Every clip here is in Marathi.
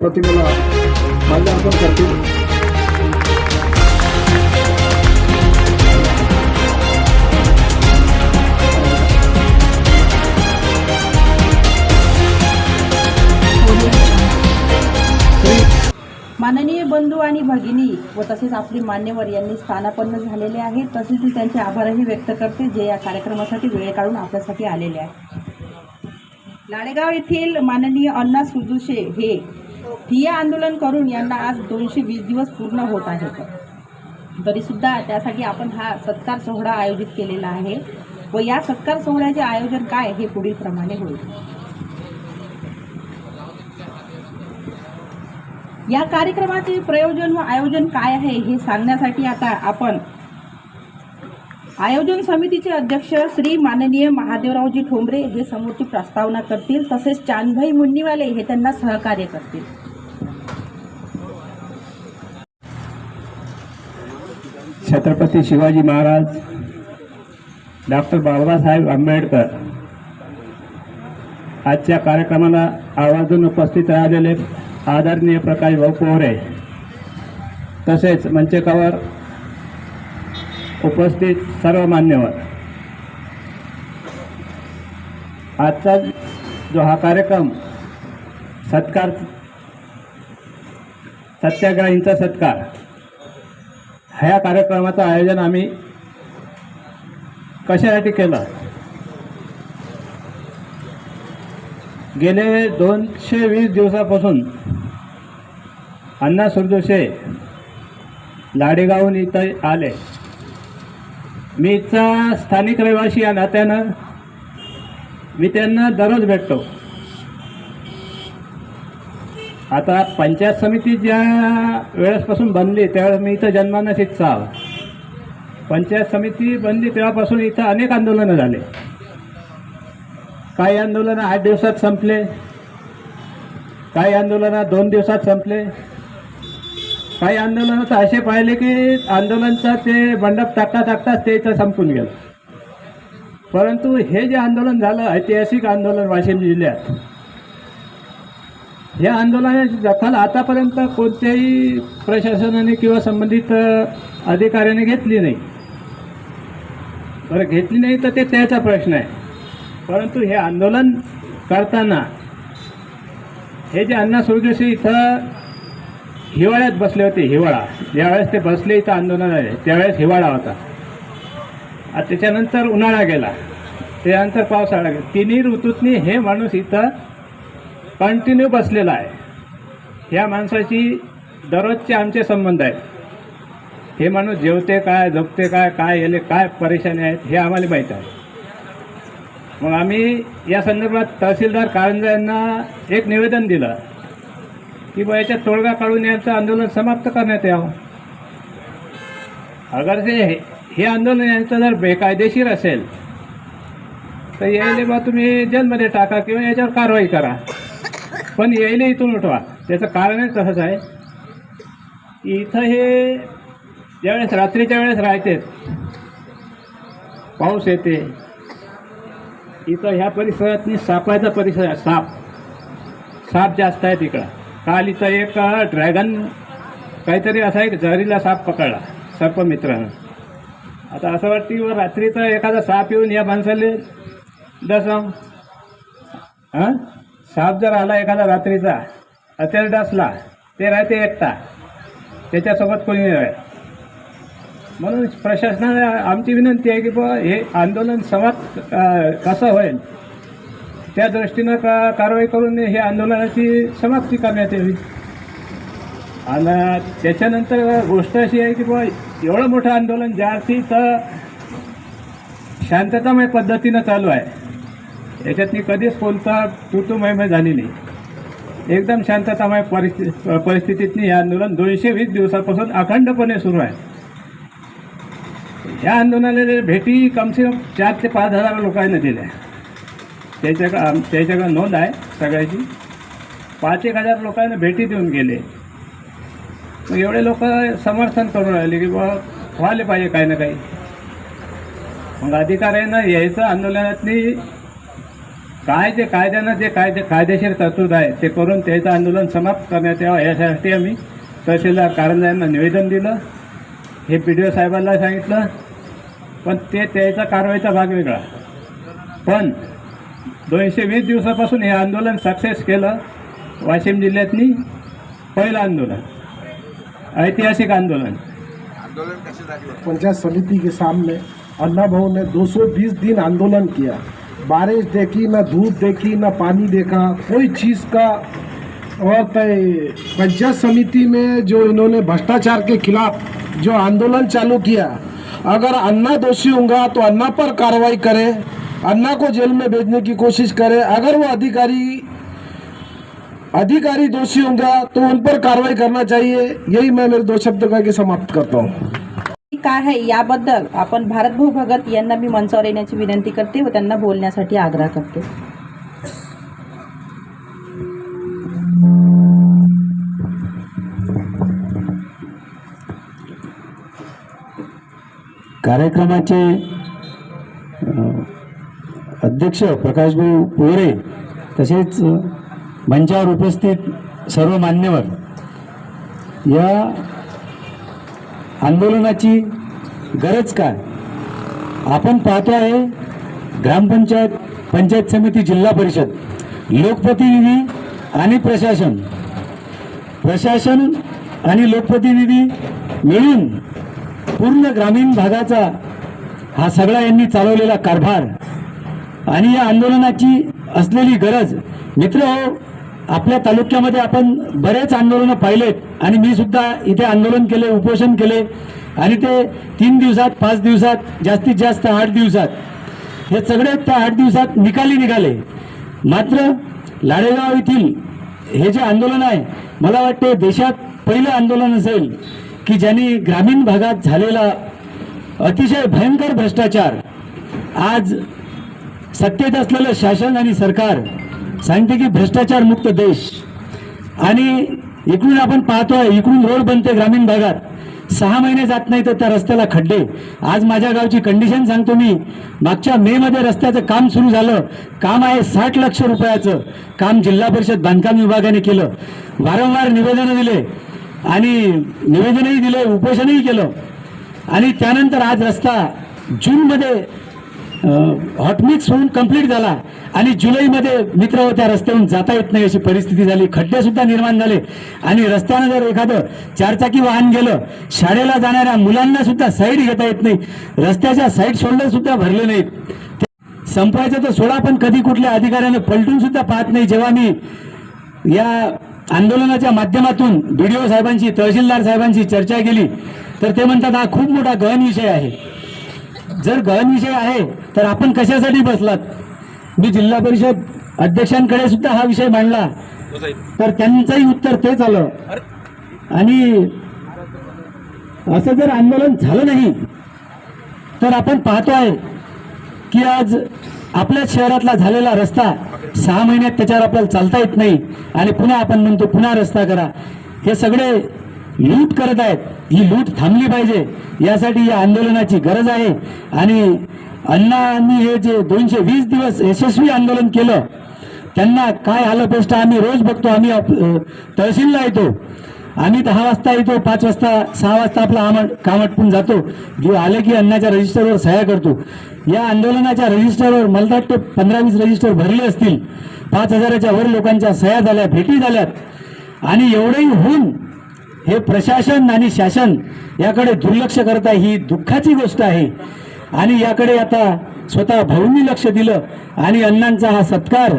प्रतिमेला माल्यार्पण करतील. माननीय बंधू आणि भगिनी व तसेच आपले मान्यवर यांनी स्थानापन्न झालेले आहेत. तसेच मी त्यांचे आभारही व्यक्त करते जे या कार्यक्रमासाठी वेळ काढून आपल्यासाठी आलेले आहेत. लाडेगाव येथील माननीय अण्णा सुरदुशे हे ठिय्या आंदोलन करून यांना आज 220 दिवस पूर्ण होत आहेत. तरीसुद्धा त्यासाठी आपण हा सत्कार सोहळा आयोजित केलेला आहे व या सत्कार सोहळ्याचे आयोजन काय हे पुढील प्रमाणे होईल. या कार्यक्रमाचे प्रयोजन व आयोजन काय आहे हे सांगण्यासाठी आता आपण आयोजन समितीचे अध्यक्ष श्री माननीय महादेवरावजी ठोंबरे हे समोरची प्रस्तावना करतील. तसेच चांदभाई मुन्नीवाले हे त्यांना सहकार्य करतील. छत्रपती शिवाजी महाराज, डॉक्टर बाबासाहेब आंबेडकर आजच्या कार्यक्रमाला आवर्जून उपस्थित राहिलेले आदरणीय प्रकाश भाऊ पोहरे, तसेच मंचकावर उपस्थित सर्व मान्यवर, आजचा जो हा कार्यक्रम सत्कार सत्याग्रहींचा सत्कार ह्या कार्यक्रमाचं आयोजन आम्ही कशासाठी केलं. गेले 220 दिवसापासून अण्णा सुरदुशे लाडेगावहून इथं आले. मी इथचा स्थानिक रहिवासी या नात्यानं मी त्यांना दररोज भेटतो. आता पंचायत समिती ज्या वेळेसपासून बनली त्यावेळेस मी इथं जन्मानं शिकचा. पंचायत समिती बनली तेव्हापासून इथं अनेक आंदोलनं झाले. काही आंदोलनं 8 दिवसात संपले, काही आंदोलनं 2 दिवसात संपले, काही आंदोलनं तर असे पाहिले की आंदोलनचा ते मंडप टाकताच ते इथं संपून गेलं. परंतु हे जे आंदोलन झालं ऐतिहासिक आंदोलन वाशिम जिल्ह्यात, या आंदोलनाची दखल आतापर्यंत कोणत्याही प्रशासनाने किंवा संबंधित अधिकाऱ्याने घेतली नाही. बरं, घेतली नाही तर ते त्याचा प्रश्न आहे. परंतु हे आंदोलन करताना हे जे अण्णा सुरदुशे इथं हिवाळ्यात बसले होते, हिवाळा ज्यावेळेस ते बसले इथं आंदोलन आहे त्यावेळेस हिवाळा होता. त्याच्यानंतर उन्हाळा गेला, त्यानंतर पावसाळा गेला. तिन्ही ऋतूतनी हे माणूस इथं कंटिन्यू बसलेला आहे. ह्या माणसाची दररोजचे आमचे संबंध आहेत. हे माणूस जेवते काय, झोपते काय, काय याले काय परेशानी आहेत हे आम्हाला माहीत आहे. मग आम्ही या संदर्भात तहसीलदार कारंजा यांना एक निवेदन दिलं की बा याच्यात तोडगा काढून यांचं आंदोलन समाप्त करण्यात यावं. अगर हे आंदोलन यांचं जर बेकायदेशीर असेल तर यायले बा तुम्ही जेलमध्ये टाका किंवा याच्यावर कारवाई करा, पण यायले इथून उठवा. त्याचं कारणच तसंच आहे की इथं हे ज्यावेळेस रात्रीच्या वेळेस राहते, पाऊस येते, इथं ह्या परिसरात सापाचा परिसर, साप जास्त आहे तिकडं. काल इथं एक ड्रॅगन काहीतरी असा एक जहरीला साप पकडला सर्पमित्रानं. आता असं वाटतं व रात्री तर एखादा साप येऊन या माणसाले डसम, साप जर आला एखादा रात्रीचा अत्यार डसला ते राहते एकटा, त्याच्यासोबत कोणी नाही. म्हणून प्रशासनाला आमची विनंती आहे की बुवा हे आंदोलन समाप्त कसं होईल त्या दृष्टीनं कारवाई करून हे आंदोलनाची समाप्ती करण्यात यावी. आणि त्याच्यानंतर गोष्ट अशी आहे की बुवा एवढं मोठं आंदोलन ज्या अर्थी तर शांततामय पद्धतीनं चालू आहे, याच्यातनी कधीच कोणता तुतुमय झाली नाही. एकदम शांततामय परिस्थितीतनी हे आंदोलन 220 दिवसापासून अखंडपणे सुरू आहे. ह्या आंदोलनाला भेटी कमसे कम 4 ते 5 हजार लोकांना दिल्या. त्याच्याकडं नोंद आहे सगळ्याची. 5-1 हजार लोकांना भेटी देऊन गेले. मग एवढे लोक समर्थन करून राहिले की बा व्हायला पाहिजे काही ना काही. मग अधिकाऱ्यांना यायचं आंदोलनातनी काय जे कायद्यानं जे कायदेशीर तरतूद आहे ते करून त्याचं आंदोलन समाप्त करण्यात यावं यासाठी आम्ही तहसीलदार कारंजा यांना निवेदन दिलं. हे PDO साहेबांना सांगितलं, पण ते त्याचा कारवाईचा भाग वेगळा. पण 220 दिवसापासून हे आंदोलन सक्सेस केलं. वाशिम जिल्ह्यातनी पहिलं आंदोलन, ऐतिहासिक आंदोलन. पंचायत समिति के सामने अन्ना भाऊ ने 220 दिन आंदोलन किया. बारिश देखी, ना धूप देखी, ना पानी देखा, कोई चीज़ का. और पंचायत समिति में जो इन्होंने भ्रष्टाचार के खिलाफ जो आंदोलन चालू किया, अगर अन्ना दोषी होगा तो अन्ना पर कार्रवाई करे, अन्ना को जेल में भेजने की कोशिश करे. अगर वो अधिकारी दोषी होगा तो उन पर कार्रवाई करना चाहिए. यही मैं मेरे 2 शब्द कह के समाप्त करता हूँ. काय आहे याबद्दल आपण भारतभाऊ भगत यांना मी मंचावर येण्याची विनंती करते व त्यांना बोलण्यासाठी आग्रह करते. कार्यक्रमाचे अध्यक्ष प्रकाशभाऊ पोरे तसेच मंचावर उपस्थित सर्व मान्यवर, या आंदोलनाची गरज काय आपण पाहतो आहे. ग्रामपंचायत, पंचायत समिती, जिल्हा परिषद, लोकप्रतिनिधी आणि प्रशासन आणि लोकप्रतिनिधी मिळून पूर्ण ग्रामीण भागाचा हा सगळा यांनी चालवलेला कारभार आणि या आंदोलनाची असलेली गरज. मित्र हो, आपल्या तालुक्यामध्ये आपण बरेच आंदोलनं पाहिलेत आणि मी सुद्धा इथे आंदोलन केले, उपोषण केले आणि ते 3 दिवसात, 5 दिवसात, जास्तीत जास्त 8 दिवसात, हे सगळे त्या 8 दिवसात निघाले. मात्र लाडेगाव येथील हे जे आंदोलन आहे, मला वाटते देशात पहिलं आंदोलन असेल की ज्यांनी ग्रामीण भागात झालेला अतिशय भयंकर भ्रष्टाचार आज सत्तेत असलेलं शासन आणि सरकार सांगते की भ्रष्टाचार मुक्त देश. आणि इकडून आपण पाहतोय, इकडून रोड बनते ग्रामीण भागात, 6 महिने जात नाही तर त्या रस्त्याला खड्डे. आज माझ्या गावची कंडिशन सांगतो मी. मागच्या मे मध्ये रस्त्याचं काम सुरू झालं. काम आहे 60 लाख रुपयाचं काम जिल्हा परिषद बांधकाम विभागाने केलं. वारंवार निवेदनं दिले आणि निवेदनही दिले, उपोषणही केलं आणि त्यानंतर आज रस्ता जूनमध्ये हॉटमिक्स होऊन कंप्लीट झाला आणि जुलैमध्ये मित्र त्या रस्त्यावरून जाता येत नाही अशी परिस्थिती झाली. खड्डे सुद्धा निर्माण झाले आणि रस्त्यानं जर एखादं 4 चाकी वाहन गेलं, शाळेला जाणाऱ्या मुलांना सुद्धा साईड घेता येत नाही. रस्त्याच्या साईड शोल्डर सुद्धा भरले नाहीत. संपवायचं तर सोडा, पण कधी कुठल्या अधिकाऱ्यानं पलटून सुद्धा पाहत नाही. जेव्हा मी या आंदोलनाच्या माध्यमातून BDO साहेबांची, तहसीलदार साहेबांची चर्चा केली तर ते म्हणतात हा खूप मोठा गहन विषय आहे. जर गहन विषय आहे तर आपण कशासाठी बसलात. मी जिल्हा परिषद अध्यक्षांकडे सुद्धा हा विषय मांडला तर त्यांचंही उत्तर तेच आलं. आणि असं जर आंदोलन झालं नाही तर आपण पाहतोय की आज आपल्या शहरातला झालेला रस्ता 6 महिन्यात त्याच्यावर आपल्याला चालता येत नाही आणि पुन्हा आपण म्हणतो पुन्हा रस्ता करा. हे सगळे लूट करत आहेत. ही लूट थांबली पाहिजे, यासाठी या आंदोलनाची गरज आहे. आणि अण्णांनी हे जे 220 दिवस यशस्वी आंदोलन केलं, त्यांना काय हालअपेष्ट आम्ही रोज बघतो. आम्ही तहसीलला येतो, आम्ही 10 वाजता येतो, 5 वाजता 6 वाजता आपला काम आटपून जातो. जे आले की अण्णाच्या रजिस्टरवर सह्या करतो. या आंदोलनाच्या रजिस्टरवर मला वाटतं 15-20 रजिस्टर भरले असतील. 5000च्या वर लोकांच्या सह्या झाल्या, भेटी झाल्यात आणि एवढंही होऊन हे प्रशासन आणि शासन याकडे दुर्लक्ष करत आहे. ही दुःखाची गोष्ट आहे आणि याकडे आता स्वतः भाऊंनी लक्ष दिलं आणि अण्णांचा हा सत्कार,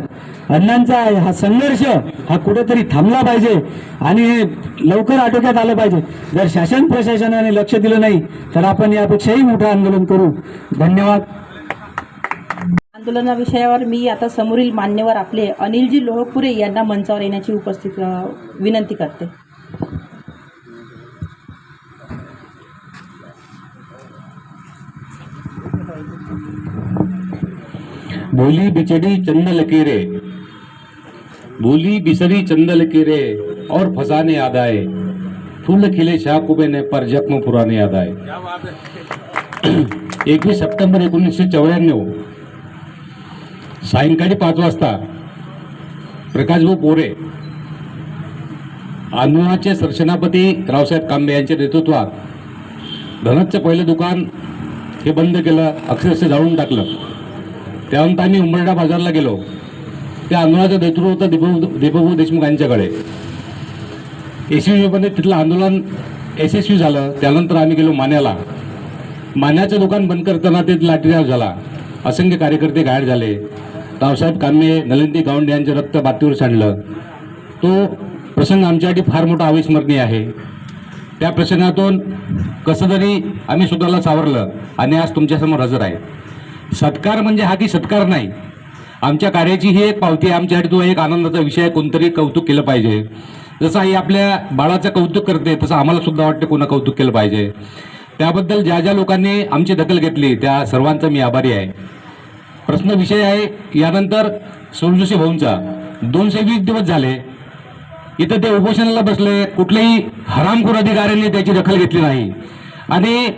अण्णांचा हा संघर्ष हा कुठेतरी थांबला पाहिजे आणि हे लवकर आटोक्यात आलं पाहिजे. जर शासन प्रशासनाने लक्ष दिलं नाही तर आपण यापेक्षाही मोठं आंदोलन करू. धन्यवाद. आंदोलना विषयावर मी आता समोरील मान्यवर आपले अनिलजी लोहपुरे यांना मंचावर येण्याची विनंती करते. बोली बिछड़ी चंद लकीरे, बोली बिसरी चंद लकीरे और फसाने याद आए, फूल खिले शाकुबे ने पर जख्म पुराने याद आए. 21 सप्टेंबर 1994 सायंकाळी 5 वाजता प्रकाशभाऊ पोरे, आंदोलनाचे सरसेनापती रावसाहेब कांबे यांच्या नेतृत्वात धनतचं पहिलं दुकान हे बंद केलं, अक्षरशः जाळून टाकलं. त्यानंतर आम्ही उंबरडा बाजारला गेलो. त्या आंदोलनाचं नेतृत्व होतं दीपकभाऊ देशमुख यांच्याकडे. यशस्वीपणे तिथलं आंदोलन यशस्वी झालं. त्यानंतर आम्ही गेलो मान्याला. मान्याचं दुकान बंद करताना ते लाठीचार्ज झाला. असंख्य कार्यकर्ते घायल झाले. रावसाहेब कांबे, नलिनी गावंडे यांचं रक्त बातीवर सांडलं. तो प्रसंग आमच्यासाठी फार मोठा अविस्मरणीय आहे. त्या प्रसंगातून कसं तरी आम्ही स्वतःला सावरलं आणि आज तुमच्यासमोर हजर आहे. सत्कार म्हणजे हा की सत्कार नाही, आमच्या कार्याची ही एक पावती आहे. आमच्यासाठी तो एक आनंदाचा विषय आहे. कोणतरी कौतुक केलं पाहिजे. जसं आई आपल्या बाळाचं कौतुक करते तसं आम्हाला सुद्धा वाटतं कोणा कौतुक केलं पाहिजे. त्याबद्दल ज्या ज्या लोकांनी आमची दखल घेतली त्या सर्वांचा मी आभारी आहे. प्रश्न विषय आहे यानंतर सोनजोशी भाऊंचा 220 दिवस झाले इथं ते उपोषणाला बसले. कुठल्याही हरामखोर अधिकाऱ्यांनी त्याची दखल घेतली नाही आणि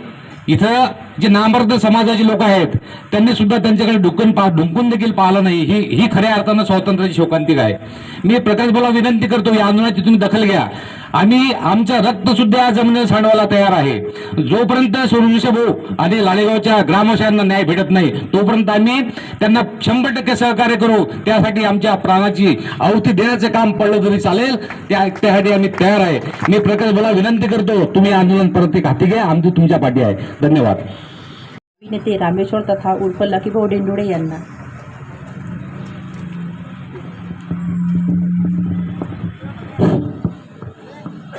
इथं जे नामर्द समाजाचे लोक आहेत त्यांनी सुद्धा त्यांच्याकडे ढुंकून देखील पाहिलं नाही. ही खऱ्या अर्थानं स्वातंत्र्याची शोकांतिका आहे. मी प्रकाश भाऊला विनंती करतो या आंदोलनाची तुम्ही दखल घ्या. आम्ही आमचं रक्त सुद्धा जमिनीवर सांडवायला तयार आहे. जोपर्यंत सोनजोशी भाऊ आणि लाळेगावच्या ग्रामवासियांना न्याय भेटत नाही तोपर्यंत आम्ही त्यांना 100% सहकार्य करू. त्यासाठी आमच्या प्राणाची आहुती देण्याचं काम पडलं तरी चालेल. त्यासाठी आम्ही तयार आहे. मी प्रकाश भाऊला विनंती करतो तुम्ही आंदोलन परत एक हाती घ्या. आमची तुमच्या पाठी आहे. धन्यवाद. नेते रामेश्वर तथा उर्फ लकीभाऊ डेंडोडे यांना.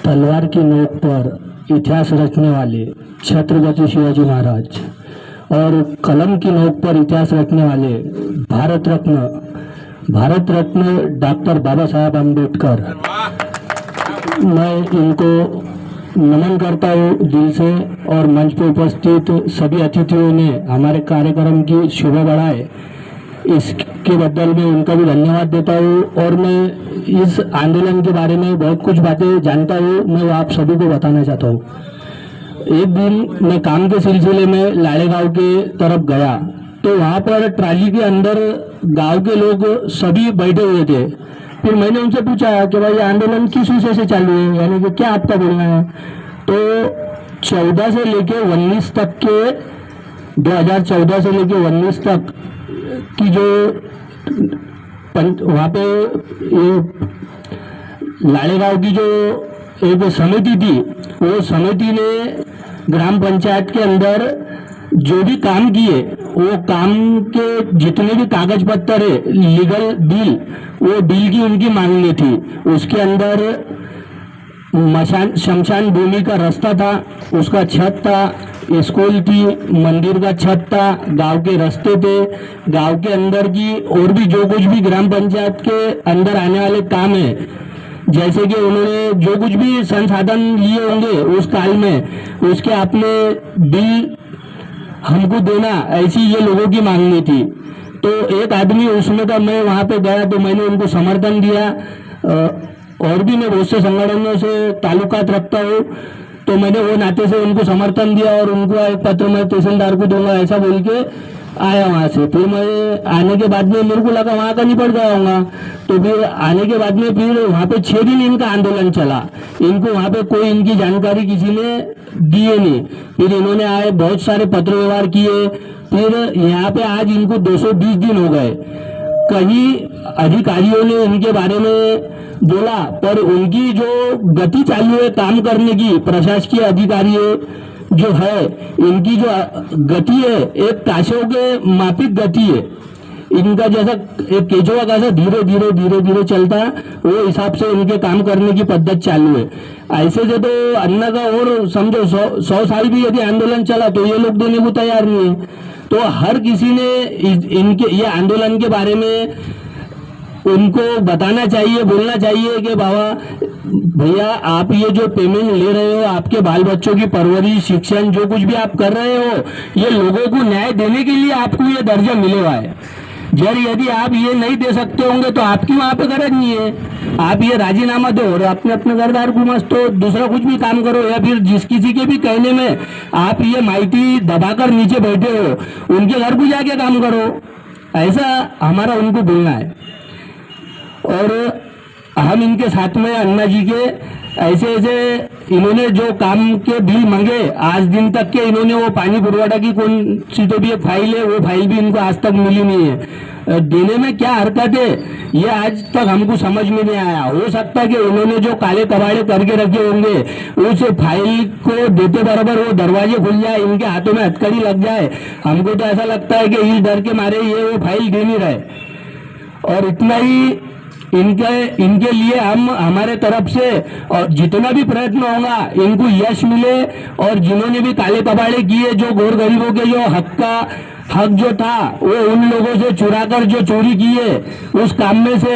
तलवार की नोक पर इतिहास रचने वाले छत्रपति शिवाजी महाराज और कलम की नोक पर इतिहास रचने वाले भारत रत्न डॉक्टर बाबा साहब अम्बेडकर, मैं इनको नमन करता हूँ दिल से. और मंच पर उपस्थित सभी अतिथियों ने हमारे कार्यक्रम की शोभा बढ़ाए, इसके बदल मैं उनका भी धन्यवाद देता हूँ. और मैं इस आंदोलन के बारे में बहुत कुछ बातें जानता हूँ, मैं वो आप सभी को बताना चाहता हूँ. एक दिन मैं काम के सिलसिले में लाड़ेगांव के तरफ गया तो वहाँ पर ट्राली के अंदर गांव के लोग सभी बैठे हुए थे. फिर मैंने उनसे पूछा कि भाई ये आंदोलन किस विषय से चालू है, यानी कि क्या आपका बोलना है. तो 14 से लेके 19 तक के 2014 से लेके 19 तक की जो वहाँ पे लाड़ेगांव की जो एक समिति थी, वो समिति ने ग्राम पंचायत के अंदर जो भी काम किए वो काम के जितने भी कागज पत्तर है लीगल बिल, वो बिल की उनकी मांगनी थी. उसके अंदर शमशान भूमि का रास्ता था, उसका छत था, स्कूल थी, मंदिर का छत था, गांव के रास्ते थे, गांव के अंदर की और भी जो कुछ भी ग्राम पंचायत के अंदर आने वाले काम है, जैसे कि उन्होंने जो कुछ भी संसाधन लिए होंगे उस काल में उसके आपने बिल हमको देना, ऐसी ये लोगों की मांगनी थी. तो एक आदमी उसमें का मैं वहाँ पे गया तो मैंने उनको समर्थन दिया. और भी मैं बहुत से संगठनों से ताल्लुकात रखता हूँ तो मैंने वो नाते से उनको समर्थन दिया और उनको एक पत्र मैं तहसीलदार को दूंगा ऐसा बोल के आया वहाँ से. फिर मैं आने के बाद में मेरे को लगा वहाँ का निपट गया होगा. तो फिर आने के बाद में फिर वहाँ पे 6 दिन इनका आंदोलन चला. इनको वहाँ पे कोई इनकी जानकारी किसी ने दिए नहीं. फिर इन्होंने आए बहुत सारे पत्र व्यवहार किए. फिर यहाँ पे आज इनको 220 दिन हो गए. कहीं अधिकारियों ने इनके बारे में बोला पर उनकी जो गति चालू है काम करने की, प्रशासकीय अधिकारी जो है इनकी जो गति है एक ताशों के मापिक गति है. इनका जैसा एक केचुआ का धीरे धीरे धीरे धीरे चलता है वो हिसाब से इनके काम करने की पद्धत चालू है. ऐसे से तो अन्ना का और समझो 100 साल भी यदि आंदोलन चला तो ये लोग देने को तैयार नहीं है. तो हर किसी ने इनके ये आंदोलन के बारे में उनको बताना चाहिए, बोलना चाहिए कि बाबा भैया आप ये जो पेमेंट ले रहे हो, आपके बाल बच्चों की परवरिश, शिक्षण जो कुछ भी आप कर रहे हो, ये लोगों को न्याय देने के लिए आपको ये दर्जा मिले हुआ है. जब यदि आप ये नहीं दे सकते होंगे तो आपकी वहाँ पे गरज नहीं है. आप ये राजीनामा दो और अपने अपने घरदार को मस्त हो, दूसरा कुछ भी काम करो. या फिर जिस किसी के भी कहने में आप ये माइटी दबाकर नीचे बैठे हो उनके घर को जाके काम करो. ऐसा हमारा उनको बोलना है। और हम इनके साथ में अन्ना जी के ऐसे ऐसे इन्होंने जो काम के बिल मांगे आज दिन तक के, इन्होंने वो पानी पुरवठा की कौन सी तो भी एक फाइल है, वो फाइल भी इनको आज तक मिली नहीं है। देने में क्या हरकत है ये आज तक हमको समझ में नहीं आया। हो सकता है कि उन्होंने जो काले कबाड़े करके रखे होंगे उस फाइल को देते बराबर वो दरवाजे खुल जाए, इनके हाथों में हथकड़ी लग जाए। हमको तो ऐसा लगता है कि इस डर के मारे ये वो फाइल दे नहीं रहे। और इतना ही इनके लिए हम हमारे तरफ से और जितना भी प्रयत्न होगा इनको यश मिले। और जिन्होंने भी काले कबाड़े किए, जो गौर गरीबों के जो हक जो था वो उन लोगों से चुराकर जो चोरी किए उस काम में से,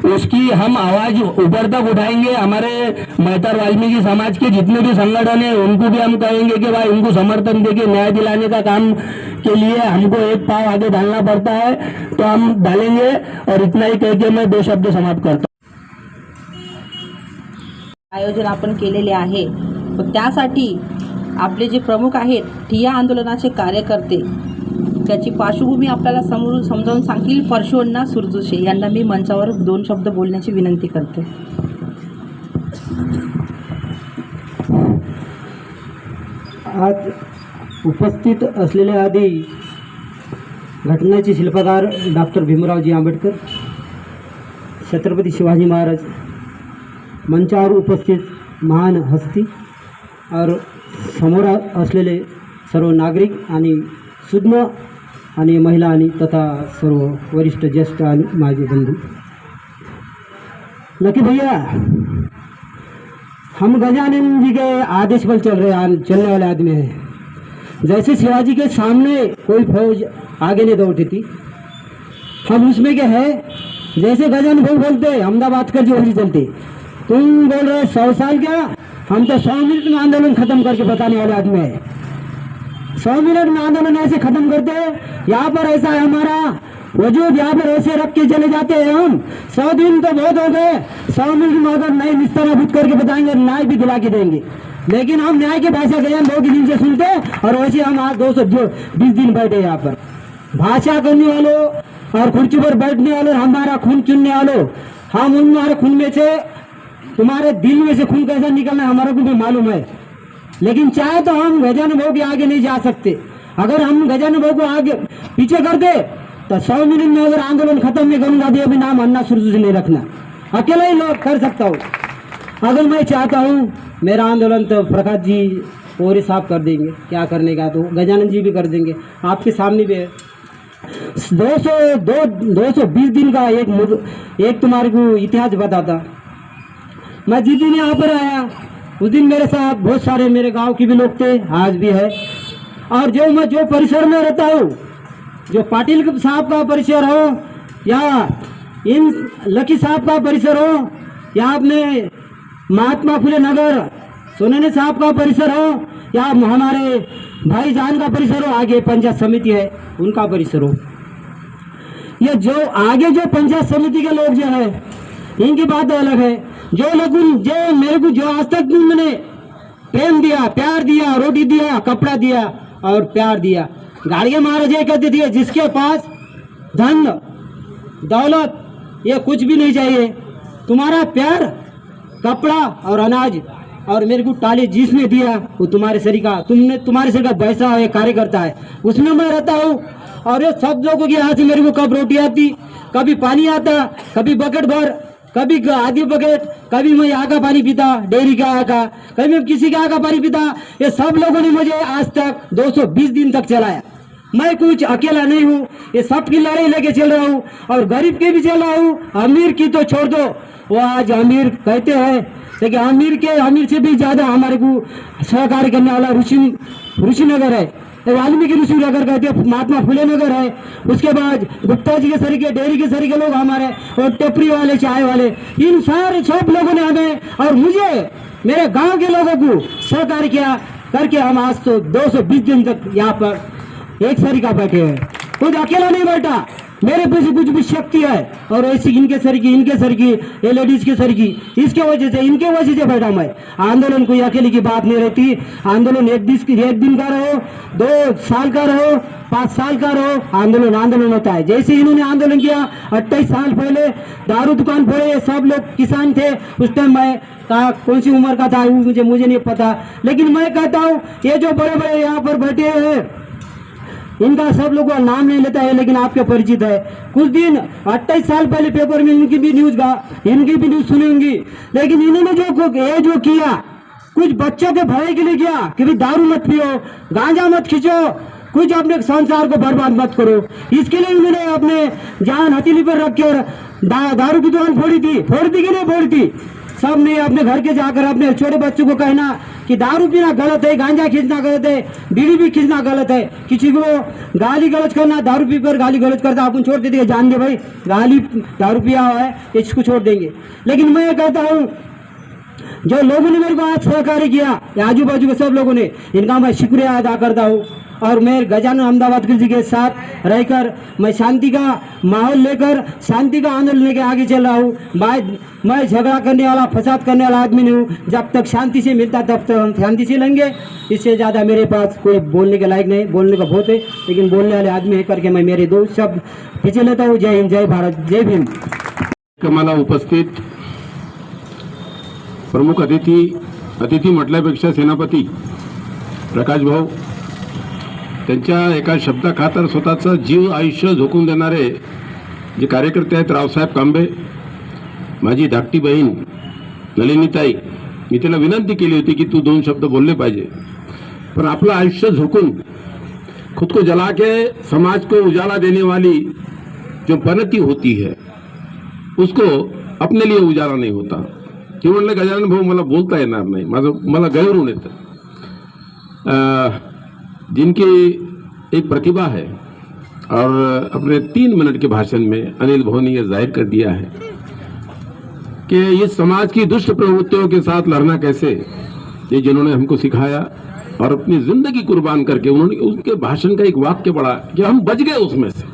उसकी हम आवाज ऊपर तक उठाएंगे। हमारे महतर वाल्मीकि समाज के जितने भी संगठन है उनको भी हम कहेंगे कि भाई इनको समर्थन देके न्याय दिलाने का काम के लिए हमको एक पाव आगे डालना पड़ता है, तो हम डालेंगे। और इतना ही कह के मैं 2 शब्द समाप्त करता हूं। आयोजन आपण केलेले आहे, पण त्यासाठी आपले जे प्रमुख आहेत ठिय्या आंदोलनाचे कार्यकर्ते, त्याची पार्श्वभूमी आपल्याला समजावून सांगतील परशुअण्णा सुरजुशे यांना मी मंचावर 2 शब्द बोलण्याची विनंती करते। आज उपस्थित असलेले आधी घटनेचे शिल्पकार डॉक्टर भीमरावजी आंबेडकर, छत्रपती शिवाजी महाराज, मंचावर उपस्थित महान हस्ती और समोर असलेले सर्व नागरिक आणि सुज्ञ आणि महिला आणि तथा सर्व वरिष्ठ ज्येष्ठ आणि माझे बंधु। लकी भैया, हम गजानन जी के आदेश पर चलने वाले आदमी हैं। जैसे शिवाजी के सामने कोई फौज आगे नहीं दौड़ती थी, हम उसमें के है। जैसे गजानन भाई बोलते अहमदाबाद कर जो चलते, तुम बोल रहे 100 साल क्या, हम तो 100 मिनट में आंदोलन खत्म करके बताने वाले आदमी है। 100 मिनट में आंदोलन ऐसे खत्म करते हैं। यहाँ पर ऐसा है हमारा वजूद, यहाँ पर ऐसे रख के चले जाते हैं हम। 100 दिन तो बहुत हो गए, 100 मिनट में अगर नए निस्तानाबूद करके बताएंगे, न्याय भी दिला के देंगे। लेकिन हम न्याय की भाषा गजान 2 दिन से सुनते, और वैसे हम आज 220 दिन बैठे यहाँ पर। भाषा करने वालों और कुर्सी पर बैठने वालों, हमारा खून चुनने वालों, हम हमारे खून में से, तुम्हारे दिल में से खून कैसा निकलना है हमारे को भी मालूम है। लेकिन चाहे तो हम गजानन भाऊ के आगे नहीं जा सकते। अगर हम गजानन भाऊ को आगे पीछे कर दे तो 100 मिनट में अगर आंदोलन खत्म नहीं करूंगा तो अभी नाम अन्ना सुरजुशे नहीं रखना, अकेला ही लोग कर सकता हूँ। अगर मैं चाहता हूँ मेरा आंदोलन तो प्रकाश जी और साफ कर देंगे, क्या करने का तो गजानन जी भी कर देंगे, आपके सामने भी है। 220 दिन का एक तुम्हारे को इतिहास बताता। मैं जिस दिन यहाँ पर आया उस दिन मेरे साथ बहुत सारे मेरे गांव के भी लोग थे, आज भी है। और मैं जो परिसर में रहता हूँ, जो पाटिल साहब का परिसर हो या इन लकी साहब का परिसर हो या अपने महात्मा फुले नगर सोनेने साहब का परिसर हो या हमारे भाईजान का परिसर हो, आगे पंचायत समिति है उनका परिसर हो, ये जो आगे जो पंचायत समिति के लोग जो है इनकी बात अलग है। जो लोग जो मेरे को जो आज तक मैंने प्रेम दिया, प्यार दिया, रोटी दिया, कपड़ा दिया और प्यार दिया। गाड़ियाँ महाराज ये कहते थे जिसके पास धन दौलत ये कुछ भी नहीं चाहिए, तुम्हारा प्यार, कपड़ा और अनाज और मेरे को टाली जिसने दिया वो तुम्हारे शरीर का, तुम्हारे शरीर का पैसा है, कार्यकर्ता है, उसमें मैं रहता हूँ। और ये सब लोगों के यहाँ से मेरे को कब रोटी आती, कभी पानी आता, कभी बकेट भर, कभी आधी बकेट, कभी मैं यहाँ का पानी पीता, डेयरी का यहाँ का, कभी मैं किसी का यहाँ का पानी पीता। ये सब लोगों ने मुझे आज तक 220 दिन तक चलाया। मैं कुछ अकेला नहीं हूँ, ये सबकी लड़ाई लेके चल रहा हूँ और गरीब की भी चल रहा हूँ। अमीर की तो छोड़ दो, वो आज अमीर कहते हैं, लेकिन अमीर से भी ज्यादा हमारे को सहकार्य करने वाला ऋषि नगर है, वाल्मीकि ऋषि नगर कहते हैं, महात्मा फुले नगर है। उसके बाद गुप्ता जी के सरीके, डेयरी के सरीके लोग हमारे, और टेपरी वाले, चाय वाले, इन सारे सब लोगों ने हमें और मुझे, मेरे गांव के लोगों को सहकार्य किया करके हम आज तो 220 दिन तक यहाँ पर एक सरीका बैठे हैं। खुद अकेला नहीं बैठा, मेरे पीछे कुछ भी शक्ति है और ऐसी इनके सर की ये लेडीज के सर की इसके वजह से इनके वजह से बैठा मैं। आंदोलन कोई अकेले की बात नहीं रहती। आंदोलन एक दिन का रहो, 2 साल का रहो, 5 साल का रहो, आंदोलन होता है। जैसे इन्होंने आंदोलन किया 28 साल पहले दारू दुकान फोड़े, सब लोग किसान थे उस टाइम। मैं कौन सी उम्र का था मुझे नहीं पता, लेकिन मैं कहता हूँ ये जो बड़े बड़े यहाँ पर बैठे हैं इनका सब लोगों का नाम नहीं लेता है, लेकिन आपके परिचित है। कुछ दिन 28 साल पहले पेपर में इनकी भी न्यूज सुनी होंगी, लेकिन इन्होंने जो किया कुछ बच्चों के भलाई के लिए किया कि भाई दारू मत पियो, गांजा मत खींचो, कुछ अपने संसार को बर्बाद मत करो। इसके लिए उन्होंने अपने जान हथेली पर रख कर दारू की दुकान फोड़ी थी कि नहीं फोड़ी थी। सब ने अपने घर के जाकर अपने छोटे बच्चों को कहना कि दारू पीना गलत है, गांजा खींचना गलत है, बीड़ी भी खींचना गलत है। किसी को गाली गलौज करना, दारू पीकर गाली गलौज करता अपन छोड़ देते, जान दे भाई दारू पिया हुआ है इसको छोड़ देंगे। लेकिन मैं कहता हूँ जो लोगों ने मेरे को आज सहकार्य किया, आजू बाजू के सब लोगों ने, इनका मैं शुक्रिया अदा करता हूँ। और मैं गजानन अहमदाबाद जी के साथ रहकर मैं शांति का माहौल लेकर शांति का आंदोलन लेकर आगे चल रहा हूँ। मैं झगड़ा करने वाला, फसाद करने वाला आदमी नहीं हूँ। जब तक शांति से मिलता तब तक हम शांति से लेंगे। इससे ज़्यादा मेरे पास कोई बोलने के लायक नहीं, बोलने का बहुत है, लेकिन बोलने वाले आदमी है करके मैं मेरे 2 शब्द पीछे लेता हूँ। जय हिंद, जय भारत, जय भीम। मला उपस्थित प्रमुख अतिथी म्हटल्यापेक्षा सेनापती प्रकाश भाऊ, त्यांच्या एका शब्दाखातर स्वतःचा जीव आयुष्य झोकून देणारे जे कार्यकर्ते आहेत, रावसाहेब कांबे, माझी धाकटी बहीण नलिनीताई, मी तिला विनंती केली होती की तू 2 शब्द बोलले पाहिजे, पण आपलं आयुष्य झोकून खुद को जला के समाज को उजाला देने वाली जो पनती होती है उसको अपने लिए उजाला नहीं होता। ते म्हणले गजानन भाऊ मला बोलता येणार नाही, मला गैरून येतं। जिनकी एक प्रतिभा है और अपने 3 मिनट के भाषण में अनिल भाऊ ने यह जाहिर कर दिया है कि इस समाज की दुष्ट प्रवृत्तियों के साथ लड़ना कैसे, ये जिन्होंने हमको सिखाया और अपनी जिंदगी कुर्बान करके उन्होंने, उनके भाषण का एक वाक्य पढ़ा कि हम बच गए उसमें से,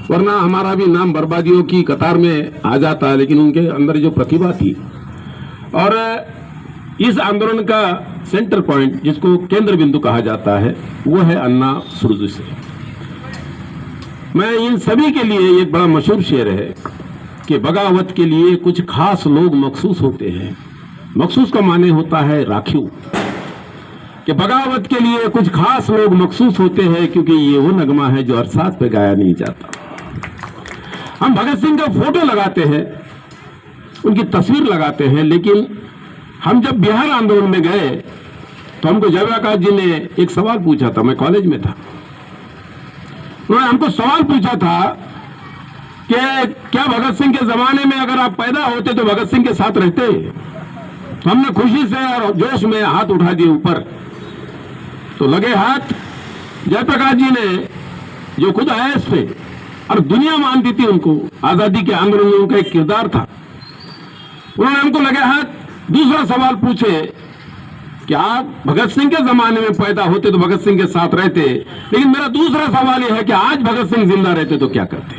वरना हमारा भी नाम बर्बादियों की कतार में आ जाता। लेकिन उनके अंदर जो प्रतिभा थी और इस आंदोलन का सेंटर पॉइंट जिसको केंद्र बिंदु कहा जाता है वो है अन्ना सुरजू से। मैं इन सभी के लिए एक बड़ा मशहूर शेर है कि बगावत के लिए कुछ खास लोग मखसूस होते हैं। मखसूस का माने होता है राखियों, कि बगावत के लिए कुछ खास लोग मखसूस होते हैं क्योंकि ये वो नगमा है जो अरसात पे गाया नहीं जाता। हम भगत सिंह का फोटो लगाते हैं, उनकी तस्वीर लगाते हैं, लेकिन हम जब बिहार आंदोलन में गए तो हमको जयप्रकाश जी ने एक सवाल पूछा था। मैं कॉलेज में था, उन्होंने हमको सवाल पूछा था कि क्या भगत सिंह के जमाने में अगर आप पैदा होते तो भगत सिंह के साथ रहते? तो हमने खुशी से और जोश में हाथ उठा दिए ऊपर, तो लगे हाथ जयप्रकाश जी ने, जो खुद आईएएस थे और दुनिया मानती थी उनको, आजादी के आंदोलन का एक किरदार था। उन्होंने हमको लगे हाथ दूसरा सवाल पूछे कि आप भगत सिंह के जमाने में पैदा होते तो भगत सिंह के साथ रहते, लेकिन मेरा दूसरा सवाल यह है कि आज भगत सिंह जिंदा रहते तो क्या करते?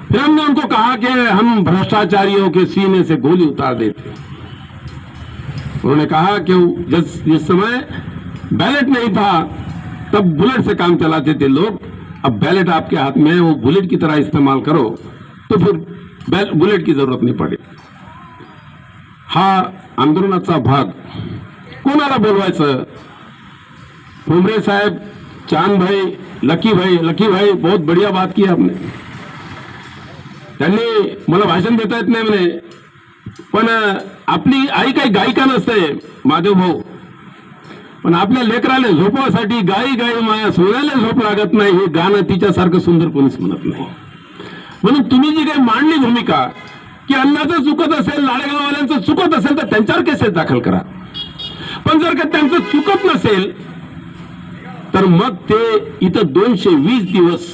फिर हमने उनको कहा कि हम भ्रष्टाचारियों के सीने से गोली उतार देते। उन्होंने कहा कि जिस समय बैलेट नहीं था तब बुलेट से काम चलाते थे लोग, अब बैलेट आपके हाथ में है, वो बुलेट की तरह इस्तेमाल करो तो फिर बुलेट की जरूरत नहीं पड़े। हा आंदोलनाचा भाग कोणाला बोलवायचं? भुमरे साहेब, चांद भाई, लकी भाई बहुत बढ़िया बात की आपने। त्यांनी मला भाषण देता येत नाही म्हणे, पण आपली आई काही गायिका नसते माधव भाऊ, पण आपल्या लेकराला झोपवासाठी गाई गाई माया सोन्याला झोप लागत नाही हे गाणं तिच्यासारखं सुंदर कोणीच म्हणत नाही। म्हणून तुम्ही जी काही मांडली भूमिका की अण्णाचं चुकत असेल, लाडेगाववाल्यांचं चुकत असेल तर त्यांच्यावर केसेस दाखल करा, पण जर का त्यांचं चुकत नसेल तर मग ते इथं 220 दिवस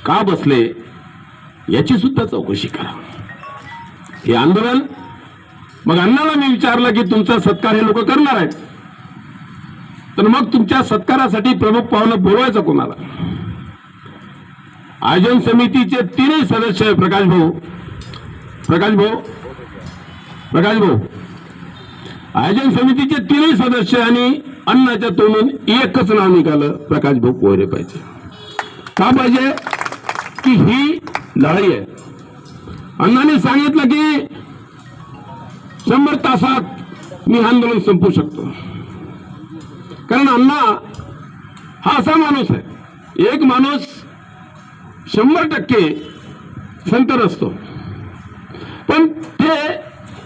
का बसले याची सुद्धा चौकशी करा। हे आंदोलन, मग अण्णाला मी विचारलं की तुमचा सत्कार हे लोक करणार आहेत, तर मग तुमच्या सत्कारासाठी प्रमुख पाहुणं बोलवायचं कोणाला? आयोजन समितीचे तीनही सदस्य प्रकाश भाऊ आयोजन समितीचे तीनही सदस्य आणि अण्णाच्या तोंडून एकच नाव निघालं, प्रकाश भाऊ कोयरे पाहिजे. का पाहिजे की ही लढाई आहे. अण्णांनी सांगितलं की 100 तासात मी आंदोलन संपवू शकतो. कारण अण्णा हा असा माणूस आहे, एक माणूस 100% संत असतो, पण ते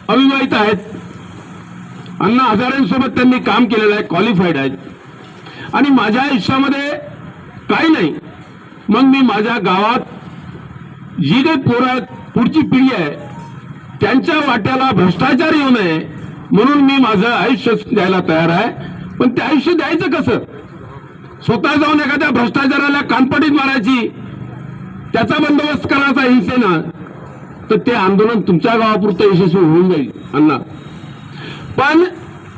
अविवाहित आहेत. अण्णा हजारेंसोबत त्यांनी काम केलेलं आहे, क्वालिफाईड आहेत. आणि माझ्या आयुष्यामध्ये काही नाही, मग मी माझ्या गावात जी काही पोरं आहेत, पुढची पिढी आहे, त्यांच्या वाट्याला भ्रष्टाचार येऊ नये म्हणून मी माझं आयुष्य द्यायला तयार आहे. पण ते आयुष्य द्यायचं कसं? स्वतः जाऊन एखाद्या भ्रष्टाचाराला कानपटीत मारायची, त्याचा बंदोबस्त करायचा हिंसेनं, तर ते आंदोलन तुमच्या गावापुरतं यशस्वी होऊन जाईल अण्णा. पण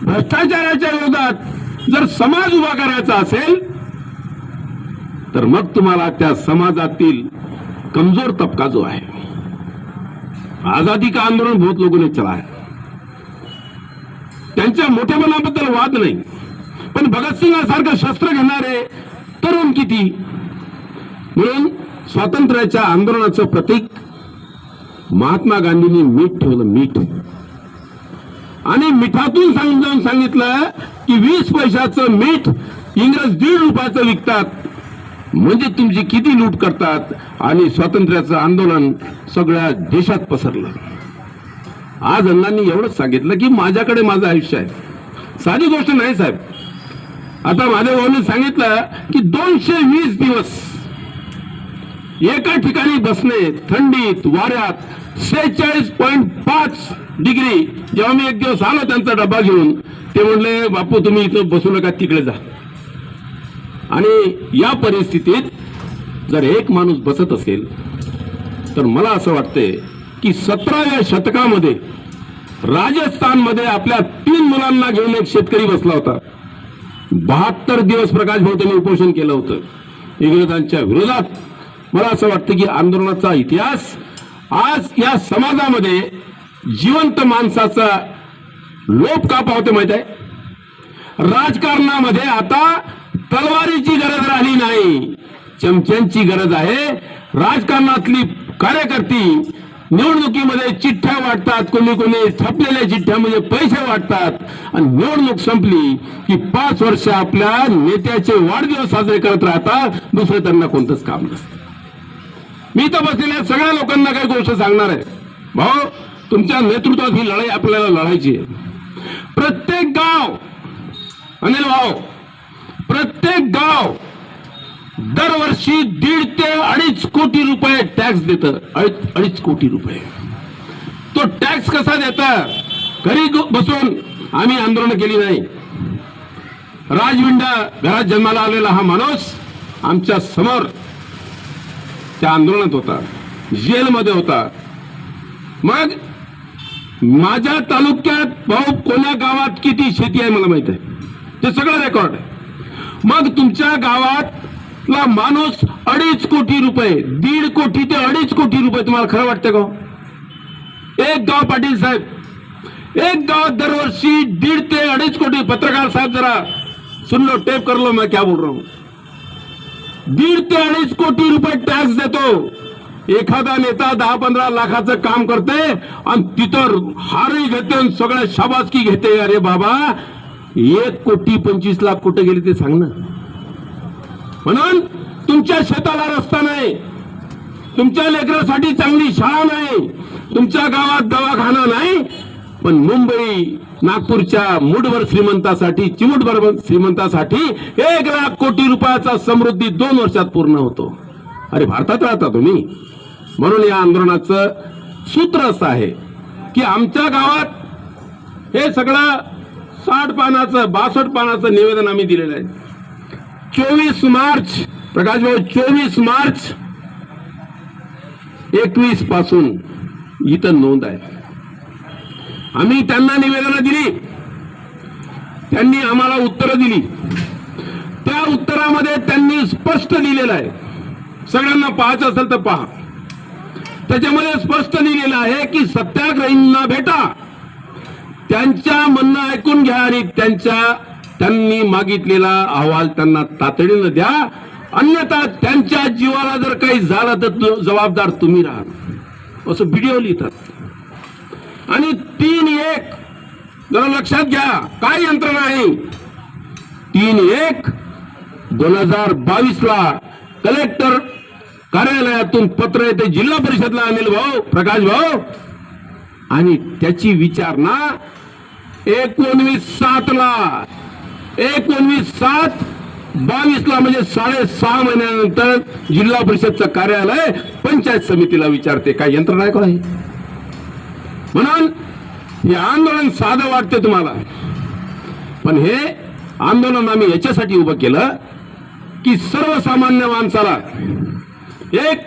भ्रष्टाचाराच्या विरोधात जर समाज उभा करायचा असेल तर मग तुम्हाला त्या समाजातील कमजोर तबका जो आहे, आजादी का आंदोलन बहुत लोगों ने चला है, त्यांच्या मोठेपणाबद्दल वाद नाही, पण भगतसिंगासारखं शस्त्र घेणारे तरुण किती. म्हणून स्वातंत्र्याच्या आंदोलनाचं प्रतीक महात्मा गांधींनी मीठ ठेवलं, मीठ. आणि मिठातून समजावून सांगितलं की 20 पैशाचं मीठ इंग्रज 1.5 रुपयाचं विकतात, म्हणजे तुमची किती लूट करतात. आणि स्वातंत्र्याचं आंदोलन सगळ्या देशात पसरलं. आज अण्णांनी एवढंच सांगितलं की माझ्याकडे माझं आयुष्य आहे. साधी गोष्ट नाही साहेब. आता माझ्या भाऊने सांगितलं की 220 दिवस एका ठिकाणी बसणे, थंडीत वाऱ्यात 46.5 डिग्री. जेव्हा मी एक दिवस आलो त्यांचा डबा घेऊन, ते म्हणले बापू तुम्ही इथं बसू नका, तिकडे जा. आणि या परिस्थितीत जर एक माणूस बसत असेल तर मला असं वाटतंय की 17व्या शतकामध्ये राजस्थानमध्ये आपल्या 3 मुलांना घेऊन एक शेतकरी बसला होता. 72 दिवस प्रकाश भाऊ त्यांनी उपोषण केलं होतं इंग्रजांच्या विरोधात. मला असं वाटतं की आंदोलनाचा इतिहास आज या समाजामध्ये जिवंत माणसाचा लोप का पावते माहित आहे? राजकारणामध्ये आता तलवारीची गरज राहिली नाही, चमच्यांची गरज आहे. राजकारणातली कार्यकर्ती निवडणुकीमध्ये चिठ्ठ्या वाटतात, कोणी छापलेल्या चिठ्ठ्यामध्ये पैसे वाटतात, आणि निवडणूक संपली की 5 वर्ष आपल्या नेत्याचे वाढदिवस साजरे करत राहतात. दुसरं त्यांना कोणतंच काम नसतं. मी तर बसलेल्या सगळ्या लोकांना काही गोष्ट सांगणार आहे. भाऊ, तुमच्या नेतृत्वात ही लढाई आपल्याला लढायची आहे. प्रत्येक गाव, अनिल भाऊ, प्रत्येक गाव दरवर्षी 1.5 ते 2.5 कोटी रुपये टॅक्स देतं. 2.5 कोटी रुपये. तो टॅक्स कसा देतं? घरी बसून आम्ही आंदोलन केली नाही. राजविंडा घरात जन्माला आलेला हा माणूस आमच्या समोर त्या आंदोलनात होता, जेलमध्ये होता. मग माझ्या तालुक्यात भाऊ कोण्या गावात किती शेती आहे मला माहित आहे, ते सगळं रेकॉर्ड आहे. मग तुमच्या गावातला माणूस 2.5 कोटी रुपये, 1.5 कोटी ते 2.5 कोटी रुपये तुम्हाला खरं वाटतं का? एक गाव, पाटील साहेब, एक गाव दरवर्षी 1.5 ते 2.5 कोटी. पत्रकार साहब जरा सुन लो, टेप कर लो मैं क्या बोल रहा हूं. 1.5 ते 2.5 कोटी रुपये टॅक्स देतो. एखादा नेता 10-15 लाखाचं काम करते आणि तिथं हारही घेते, सगळ्या शाबासकी घेते. अरे बाबा, 1 कोटी 25 लाख कुठे गेले ते सांग ना. म्हणून तुमच्या शेताला रस्ता नाही, तुमच्या लेकरासाठी चांगली शाळा नाही, तुमच्या गावात दवाखाना नाही, पण मुंबई नागपूरच्या मूठभर श्रीमंतासाठी, चिमूटभर श्रीमंतासाठी 1 लाख कोटी रुपयाचा समृद्धी 2 वर्षात पूर्ण होतो. अरे भारतात राहता तुम्ही. म्हणून या आंदोलनाचं सूत्र असं आहे की आमच्या गावात हे सगळं 60 पानाचं 62 पानाचं निवेदन आम्ही दिलेलं आहे. 24 मार्च प्रकाश भाऊ, 24 मार्च 21 पासून इथं नोंद आहे. आम्ही त्यांना निवेदनं दिली, त्यांनी आम्हाला उत्तरं दिली. त्या उत्तरामध्ये त्यांनी स्पष्ट दिलेलं आहे सगळ्यांना पाहायचं असेल तर पहा. त्याच्यामध्ये स्पष्ट लिहिलेलं आहे की सत्याग्रहींना भेटा, त्यांच्या म्हणणं ऐकून घ्या आणि त्यांनी मागितलेला अहवाल त्यांना तातडीनं द्या, अन्यथा त्यांच्या जीवाला जर काही झालं तर जबाबदार तुम्ही राहा, असं व्हिडिओ लिहितात. आणि 3-1 जरा लक्षात घ्या काय यंत्रणा आहे. 3/1/2022 कलेक्टर कार्यालयातून पत्र येते जिल्हा परिषदला, अनिल भाऊ, प्रकाश भाऊ, आणि त्याची विचारणा 19/7 19/7/22 म्हणजे 6.5 महिन्यानंतर जिल्हा परिषदचं कार्यालय पंचायत समितीला विचारते. काय यंत्रणा आहे का? म्हणून हे आंदोलन साधं वाटते तुम्हाला, पण हे आंदोलन आम्ही याच्यासाठी उभं केलं की सर्वसामान्य माणसाला एक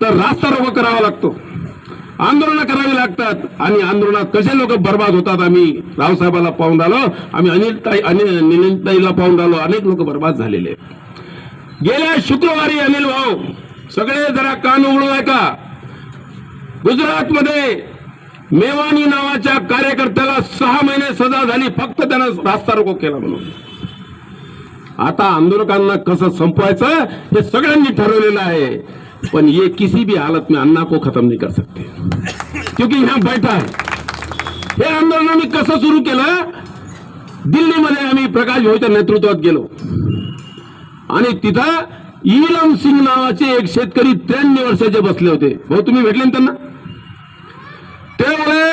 तर रास्ता रोको करावा लागतो, आंदोलन करावी लागतात, आणि आंदोलनात कसे लोक बर्बाद होतात. आम्ही रावसाहेबाला पाहून राहिलो, आम्ही निलिताईला पाहून राहिलो, अनेक लोक बर्बाद झालेले. गेल्या शुक्रवारी अनिल भाऊ सगळे जरा कान उघडून ऐका, गुजरातमध्ये मेवानी नावाच्या कार्यकर्त्याला 6 महिने सजा झाली, फक्त त्यानं रास्ता रोको केला म्हणून. आता आंदोलकांना कसं संपवायचं हे सगळ्यांनी ठरवलेलं आहे, पण ये किसी भी हालत में अन्ना को खत्म नहीं कर सकते, क्योंकि यहाँ बैठा है. हे आंदोलन आम्ही कसं सुरू केलं, दिल्लीमध्ये आम्ही प्रकाश भाऊच्या नेतृत्वात गेलो आणि तिथं इलम सिंग नावाचे एक शेतकरी 93 वर्षाचे बसले होते. भाऊ तुम्ही भेटले ना त्यांना? ते बोले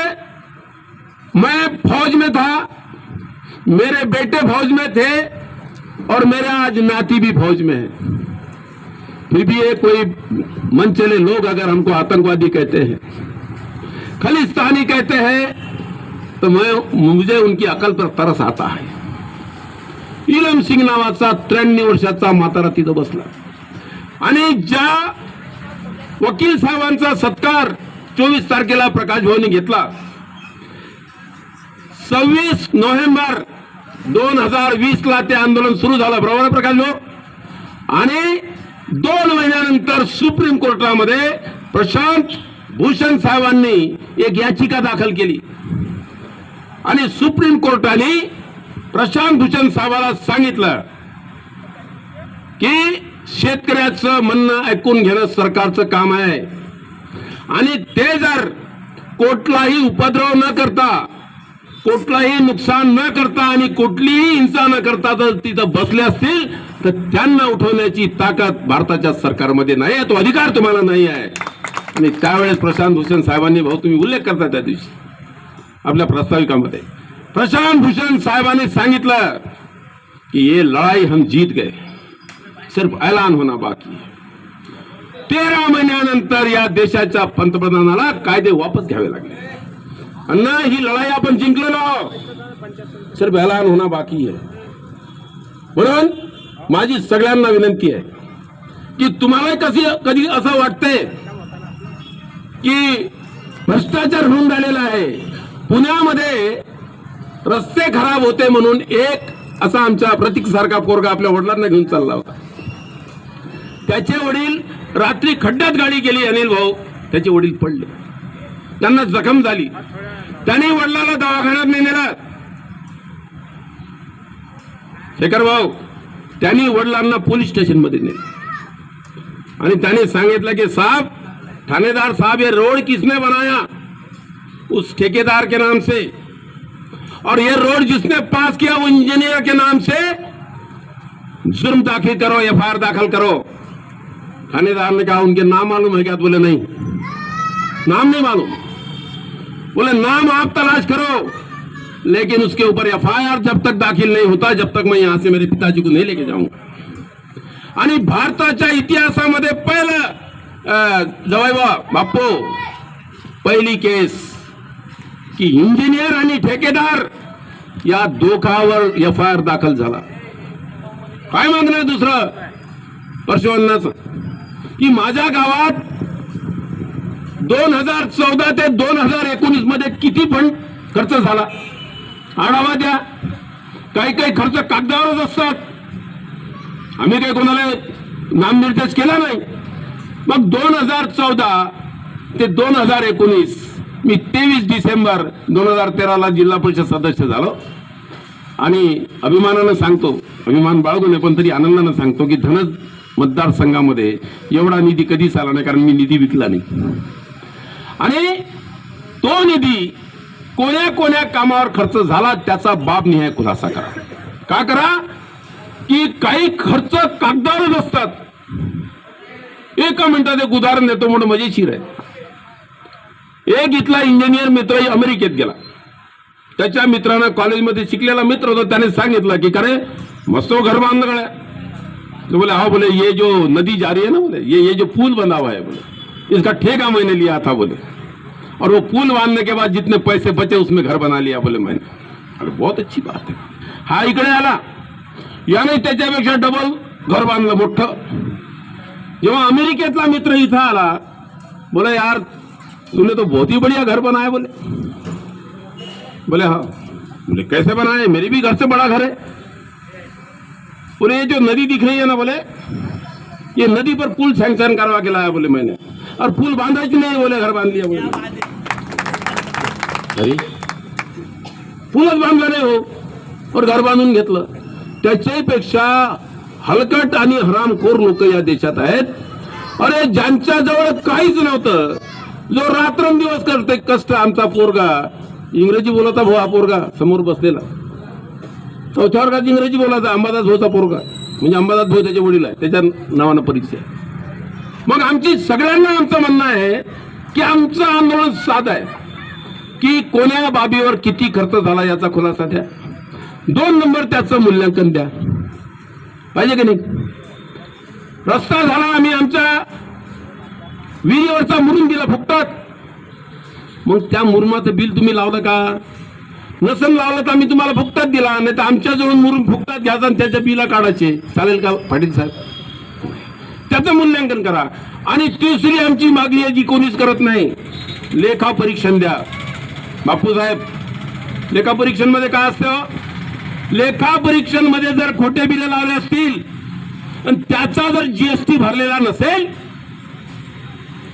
मैं फौज में था, मेरे बेटे फौज में थे और मेरा आज नाती भी फौज में है, फिर भी ये कोई मन चले लोग अगर हमको आतंकवादी कहते हैं, खलिस्तानी कहते हैं, तो मुझे उनकी अकल पर तरस आता है. इलम सिंग नावाचा 93 वर्षाचा म्हातारा तिथं बसला आणि ज्या वकील साहेबांचा सत्कार 24 तारखेला प्रकाश भाऊनी घेतला, 26 नोव्हेंबर 2020 ते आंदोलन सुरू झालं, बरोबर आहे प्रकाश भाऊ? आणि 2 महिन्यानंतर सुप्रीम कोर्टामध्ये प्रशांत भूषण साहेबांनी एक याचिका दाखल केली आणि सुप्रीम कोर्टाने प्रशांत भूषण साहेबाला सांगितलं की शेतकऱ्याचं म्हणणं ऐकून घेणं सरकारचं काम आहे आणि ते जर कुठलाही उपद्रव न करता, कुठलाही नुकसान न करता आणि कुठलीही हिंसा न करता जर तिथं बसले असतील तर त्यांना उठवण्याची ताकद भारताच्या सरकारमध्ये नाही आहे, तो अधिकार तुम्हाला नाही आहे. आणि त्यावेळेस प्रशांत भूषण साहेबांनी, भाऊ तुम्ही उल्लेख करता त्या दिवशी आपल्या प्रस्ताविकामध्ये, प्रशांत भूषण साहेबांनी सांगितलं की ये लड़ाई हम जीत गए, सिर्फ ऐलान होना बाकी है. 13 महिन्यानंतर या देशाच्या पंतप्रधानाला कायदे वापस घ्यावे लागले. अन्ना ही लढाई आपण जिंकलेलो, सिर्फ ऐलान होना बाकी है. म्हणून माझी सगळ्यांना विनंती आहे की तुम्हाला कधी असं वाटतंय की भ्रष्टाचार होऊन राहिलेला आहे. पुण्यामध्ये रस्ते खराब होते म्हणून एक असा आमच्या प्रतीक सारखा पोरगा आपल्या वडिलांना घेऊन चालला होता. त्याचे वडील रात्री खड्ड्यात गाडी गेली, अनिल भाऊ, त्याचे वडील पडले, त्यांना जखम झाली, त्यांनी वडिलाला दवाखान्यात नेलं. शेखर भाऊ, त्यांनी वडिलांना पोलीस स्टेशन मध्ये नेले आणि त्याने सांगितलं की साहब, थानेदार साहब, ये रोड किसने बनाया? उस ठेकेदार के नाम से, और ये रोड जिसने पास किया वो इंजीनियर के नाम से, जुर्म दाखिल करो, एफआईआर दाखिल करो. थानेदार ने कहा उनके नाम मालूम है क्या? बोले नहीं, नाम नहीं मालूम. बोले नाम आप तलाश करो, लेकिन उसके ऊपर एफआईआर जब तक दाखिल नहीं होता जब तक मैं यहां से मेरे पिताजी को नहीं लेके जाऊंगा. आणि भारताच्या इतिहासामध्ये पहिलं जवाईबा बापू, पहिली केस की इंजिनियर आणि ठेकेदार या दोघांवर एफआईआर दाखल झाला. काय मागणं दुसरं परशुवन्नाचं की माझ्या गावात 2014 ते 2019 मध्ये किती फंड खर्च झाला, आढावा द्या. काही काही खर्च कागदावरच असतात. आम्ही काही कोणाला नामनिर्देश केला नाही. मग 2014 ते 2019 मी 23 डिसेंबर 2013ला जिल्हा परिषद सदस्य झालो. आणि अभिमानानं सांगतो, अभिमान बाळगू नये पण तरी आनंदानं सांगतो की धनज मतदारसंघामध्ये एवढा निधी कधीच आला नाही, कारण मी निधी विकला नाही. आणि तो निधी कोण्या कोण्या कामावर खर्च झाला त्याचा बाबनिहाय खुलासा करा. का करा की काही खर्च कागदावरच असतात. एका मिनिटात एक उदाहरण देतो म्हणून मजेशीर आहे. एक इथला इंजिनियर मित्र अमेरिकेत गेला. त्याच्या मित्रानं कॉलेजमध्ये शिकलेला मित्र होता. त्याने सांगितलं की करे मस्त घर बांधलं गड्या. तो बोले हाँ, बोले ये जो नदी जा रही है ना, बोले ये जो पुल बना हुआ है, बोले इसका ठेका मैंने लिया था, बोले और वो पुल बांधने के बाद जितने पैसे बचे उसमें घर बना लिया, बोले मैंने. अरे बहुत अच्छी बात है. हा इकडे आला, याने त्याच्यापेक्षा डबल घर बांधलं मोठं. जेव्हा अमेरिकेतला मित्र इथं आला, बोला यार तूने तो बहुत ही बढ़िया घर बनाया, बोले हाँ. बोले कैसे बनाए? मेरी भी घर से बड़ा घर है. बोले ये जो नदी दिख रही है ना, बोले ये नदी पर पुल सैंक्शन करवा के लाया, बोले मैंने, और पुल बांधा ही नहीं, बोले घर बांध लिया. बोले अरे पुलच बांधला नाही हो, और घर बांधून घेतलं. त्याच्यापेक्षा हलकट आणि हरामखोर लोक या देशात आहेत. अरे ज्यांच्याजवळ काहीच नव्हतं, जो रात्रंदिवस करते कष्ट. आमचा पोरगा इंग्रजी बोलता भाऊ, हा पोरगा समोर बसलेला 4थ्या वर्गात इंग्रजी बोलायचा. अंबादास भाऊचा पोरगा, म्हणजे अंबादास भाऊ त्याचे वडील आहे, त्याच्या नावानं परीक्षा. मग आमची सगळ्यांना आमचं म्हणणं आहे की आमचं आंदोलन साधं आहे की कोण्या बाबीवर किती खर्च झाला याचा खुलासा द्या. 2 नंबर त्याचं मूल्यांकन द्या, पाहिजे की नाही. रस्ता झाला, आम्ही आमच्या विहिरीवरचा मुरुम दिला फुकटात. मग त्या मुरुमाचं बिल तुम्ही लावलं का? नसेल लावलं तर आम्ही तुम्हाला फुकटात दिला, नाही तर आमच्याजवळ मुरुम फुकटात घ्यायचा आणि त्याच्या बिला काढायचे. चालेल का पाटील साहेब? त्याचं मूल्यांकन करा. आणि तिसरी आमची मागणी आहे जी कोणीच करत नाही, लेखा परीक्षण द्या. बापू साहेब, लेखा परीक्षण मध्ये काय असतं? लेखा परीक्षण मध्ये जर खोटे बिले लावले असतील आणि त्याचा जर जीएसटी भरलेला नसेल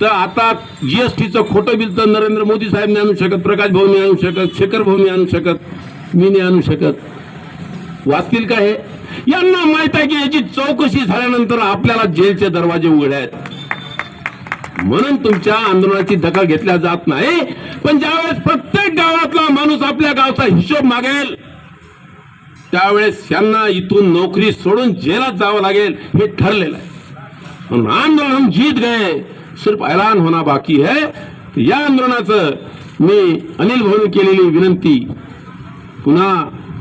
तर आता जीएसटीचं खोटं बिल तर नरेंद्र मोदी साहेब नाही आणू शकत, प्रकाश भाऊ नाही आणू शकत, शेखर भाऊ नाही आणू शकत, मी नाही आणू शकत. वाचतील का हे? यांना माहित आहे की याची चौकशी झाल्यानंतर आपल्याला जेलचे दरवाजे उघडे आहेत. म्हणून तुमच्या आंदोलनाची दखल घेतल्या जात नाही. पण ज्यावेळेस प्रत्येक गावातला माणूस आपल्या गावचा हिशोब मागेल त्यावेळेस यांना इथून नोकरी सोडून जेलात जावं लागेल हे ठरलेलं आहे. म्हणून आंदोलन हम जीत गए, सिर्फ ऐलान होना बाकी है. या आंदोलनाचं मी अनिल भाऊने केलेली विनंती पुन्हा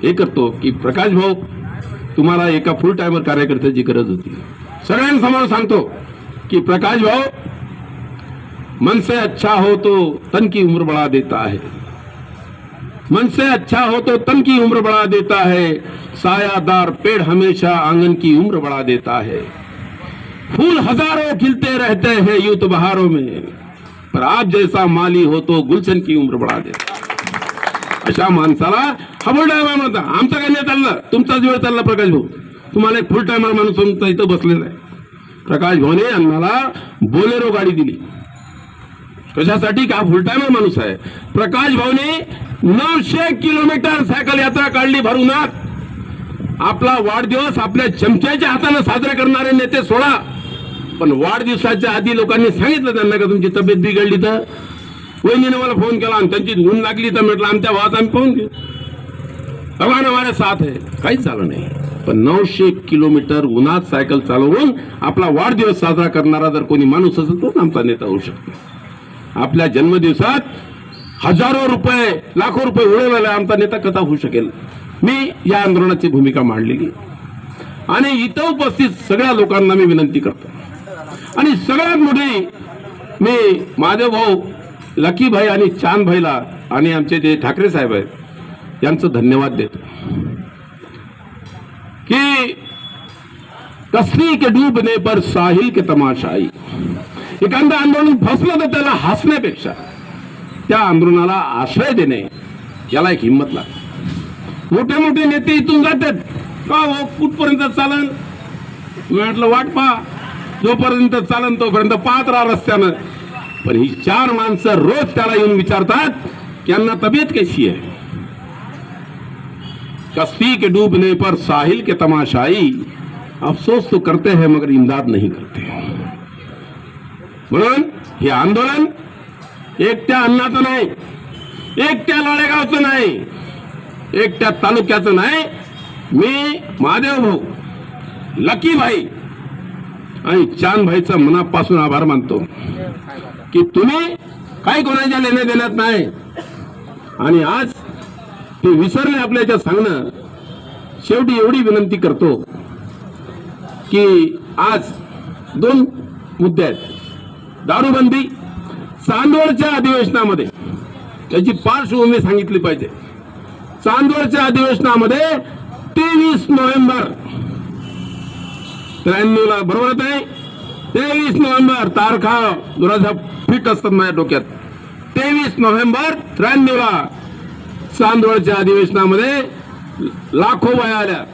हे करतो की प्रकाश भाऊ, तुम्हाला एका फुल टाइमर कार्यकर्त्याची गरज होती. सगळ्यांसमोर सांगतो की प्रकाश भाऊ, मन से अच्छा हो तो तन की उम्र बढ़ा देता है, मन से अच्छा हो तो तन की उम्र बढ़ा देता है, सायादार पेड़ हमेशा आंगन की उम्र बढ़ा देता है, फूल हजारों खिलते रहते हैं यूं बहारों में, पर आप जैसा माली हो तो गुलशन की उम्र बढ़ा देता. अशा माणसाला फुल टायमर म्हणता. आमचा काही नाही चाललं, तुमचाच वेळ चालला प्रकाश भाऊ. तुम्हाला एक फुल टायमर माणूस इथं बसलेला आहे. प्रकाश भाऊने आम्हाला बोलेरो गाडी दिली. कशासाठी? का फुल टायमर माणूस आहे. प्रकाश भाऊने 900 किलोमीटर सायकल यात्रा काढली भरूनात. आपला वाढदिवस आपल्या चमच्याच्या हाताने साजरे करणारे नेते सोडा, पण वाढदिवसाच्या आधी लोकांनी सांगितलं त्यांना का तुमची तब्येत बिघडली तर वहिनीने मला फोन केला आणि त्यांची ऊन लागली तर म्हटलं आमच्या भावात आम्ही पाहून घेऊ, भगवान हमारे साथ है. काहीच झालं नाही. पण 900 किलोमीटर उन्हात सायकल चालवून आपला वाढदिवस साजरा करणारा जर कोणी माणूस असेल तो आमचा नेता होऊ शकतो. आपल्या जन्मदिवसात हजारो रुपये लाखो रुपये उडवलेला आमचा नेता कसा होऊ शकेल? मी या आंदोलनाची भूमिका मांडलेली आणि इथं उपस्थित सगळ्या लोकांना मी विनंती करतो. आणि सगळ्यात मोठी मी महादेव भाऊ, लकी भाई आणि चांद भाईला आणि आमचे जे ठाकरे साहेब आहेत यांचं धन्यवाद देतो की कश्ती के डूबने पर साहिल के तमाशाई. एखादं आंदोलन फसलं तर त्याला हसण्यापेक्षा त्या आंदोलनाला आश्रय देणे याला एक हिंमत लागते. मोठे मोठे नेते इथून जातात का हो कुठपर्यंत चालन? म्हटलं वाट पहा, जोपर्यंत चालन तोपर्यंत पाहत राहा रस्त्यानं. पण ही 4 माणसं रोज त्याला येऊन विचारतात की यांना तबीयत कैसी है. कश्ती के डूबने पर साहिल के तमाशाई अफसोस तो करते हैं मगर इमदाद नहीं करते. म्हणून हे आंदोलन एकट्या अण्णाचं नाही, एकट्या लाळेगावचं नाही, एकट्या तालुक्याचं नाही. मी महादेव भाऊ, लकी भाई आणि चांद भाईचा मनापासून आभार मानतो की तुम्ही काही कोणाच्या लेण्या देण्यात नाही. आणि आज ते विसरले आपल्याच्या सांगणं. शेवटी एवढी विनंती करतो की आज 2 मुद्दे आहेत. दारूबंदी, चांदवडच्या अधिवेशनामध्ये त्याची पार्श्वभूमी सांगितली पाहिजे. चांदवडच्या अधिवेशनामध्ये 23 नोव्हेंबर 93 बरोबर आहे. 23 नोव्हेंबर तारखा दुराचा फिट असतात माझ्या डोक्यात. 23 नोव्हेंबर 93 चांदवडच्या अधिवेशनामध्ये लाखो बाया आल्या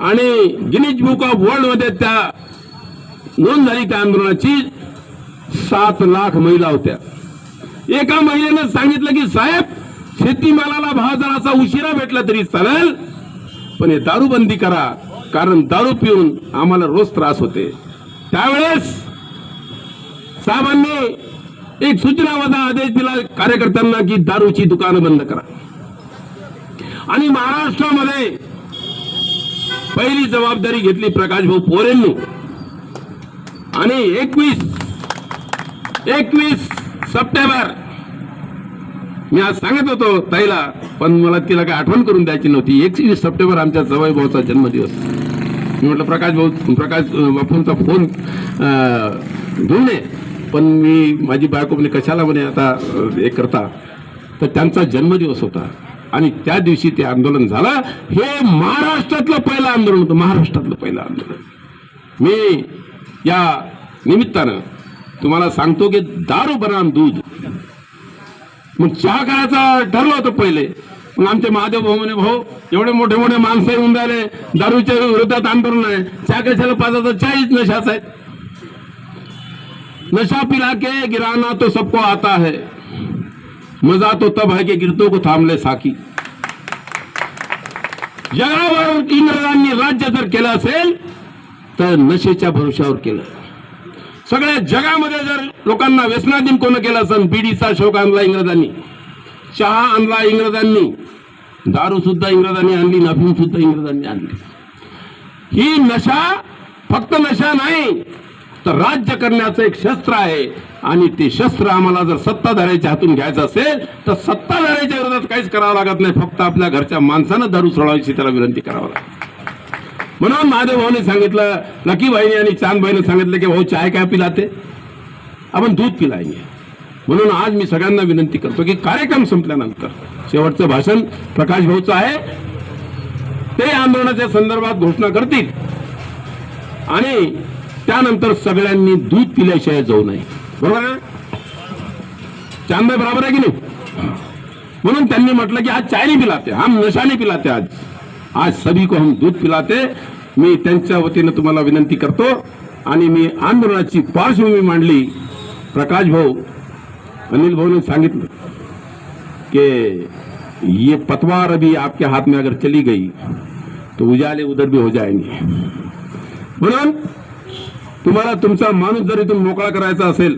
आणि गिनीज बुक ऑफ वर्ल्ड मध्ये त्या नोंद झाली. त्या आंदोलनाची 7 लाख महिला होत्या. एका महिलेनं सांगितलं की साहेब, शेतीमालाला भाव जरासा उशिरा भेटला तरी चालेल, पण हे दारूबंदी करा, कारण दारू पिऊन आम्हाला रोज त्रास होते. त्यावेळेस साहेबांनी एक सूचनावजा आदेश दिला कार्यकर्त्यांना की दारूची दुकानं बंद करा. आणि महाराष्ट्रामध्ये पहिली जबाबदारी घेतली प्रकाशभाऊ पोरेंनी. आणि 21 सप्टेंबर मी आज सांगत होतो ताईला, पण मला तिला काही आठवण करून द्यायची नव्हती. 21 सप्टेंबर आमच्या जवळ भाऊचा जन्मदिवस. मी म्हटलं प्रकाश बापूंचा फोन घेऊन ये, पण माझी बायको म्हणे कशाला म्हणे आता हे करता. तर त्यांचा जन्मदिवस होता आणि त्या दिवशी ते आंदोलन झालं. हे महाराष्ट्रातलं पहिलं आंदोलन होतं, महाराष्ट्रातलं पहिलं आंदोलन. मी या निमित्तानं तुम्हाला सांगतो की दारू बनाम दूध. मग चहा करायचं ठरलं होतं पहिले. मग आमचे महादेव भाऊ म्हणे, भाऊ एवढे मोठे मोठे माणसं येऊन राहिले, दारूच्या विरोधात आंदोलन आहे, चहा कशाला पाजायचं, चहाच नशाच आहे. नशा पिला के गिराना तो सबको आता है, मजा तो तब है कि गिरतों को थांब ले साकी. जगावर इंग्रजांनी राज्य जर केलं असेल तर नशेच्या भरोशावर केलं. सगळ्या जगामध्ये जर लोकांना व्यसनाधीन कोण केलं असेल, बीडीचा शौक आणला इंग्रजांनी, चहा आणला इंग्रजांनी, दारू सुद्धा इंग्रजांनी आणली, अफीम सुद्धा इंग्रजांनी आणली. ही नशा फक्त नशा नाही तर राज्य करण्याचं एक शस्त्र आहे. आणि ते शस्त्र आम्हाला जर सत्ताधाऱ्याच्या हातून घ्यायचं असेल तर सत्ताधाऱ्याच्या विरोधात काहीच करावं लागत नाही, फक्त आपल्या घरच्या माणसानं दारू सोडायची त्याला विनंती करावं लागते. म्हणून महादेव भाऊने सांगितलं, लकी भाईने आणि चांद भाईने सांगितलं की भाऊ चाय काय पिलाते, आपण दूध पिलायगे. म्हणून आज मी सगळ्यांना विनंती करतो की कार्यक्रम संपल्यानंतर शेवटचं भाषण प्रकाश भाऊचं आहे. ते आंदोलनाच्या संदर्भात घोषणा करतील आणि त्यानंतर सगळ्यांनी दूध पिल्याशिवाय जाऊ नये. बरोबर आहे, चांदभाई बरोबर आहे की नाही. म्हणून त्यांनी म्हटलं की आज चाय नहीं पिलाते, हम नशा नहीं पिलाते, आज सभी को हम दूध पिलाते. मी त्यांच्या वतीनं तुम्हाला विनंती करतो. आणि मी आंदोलनाची पार्श्वभूमी मांडली. प्रकाश भाऊ, अनिल भाऊ ने सांगितलं कि ये पतवार अभी आपके हाथ में अगर चली गई तो उजाले उधर भी हो जाएंगे. म्हणून तुम्हाला तुमचा माणूस जर इथून मोकळा करायचा असेल,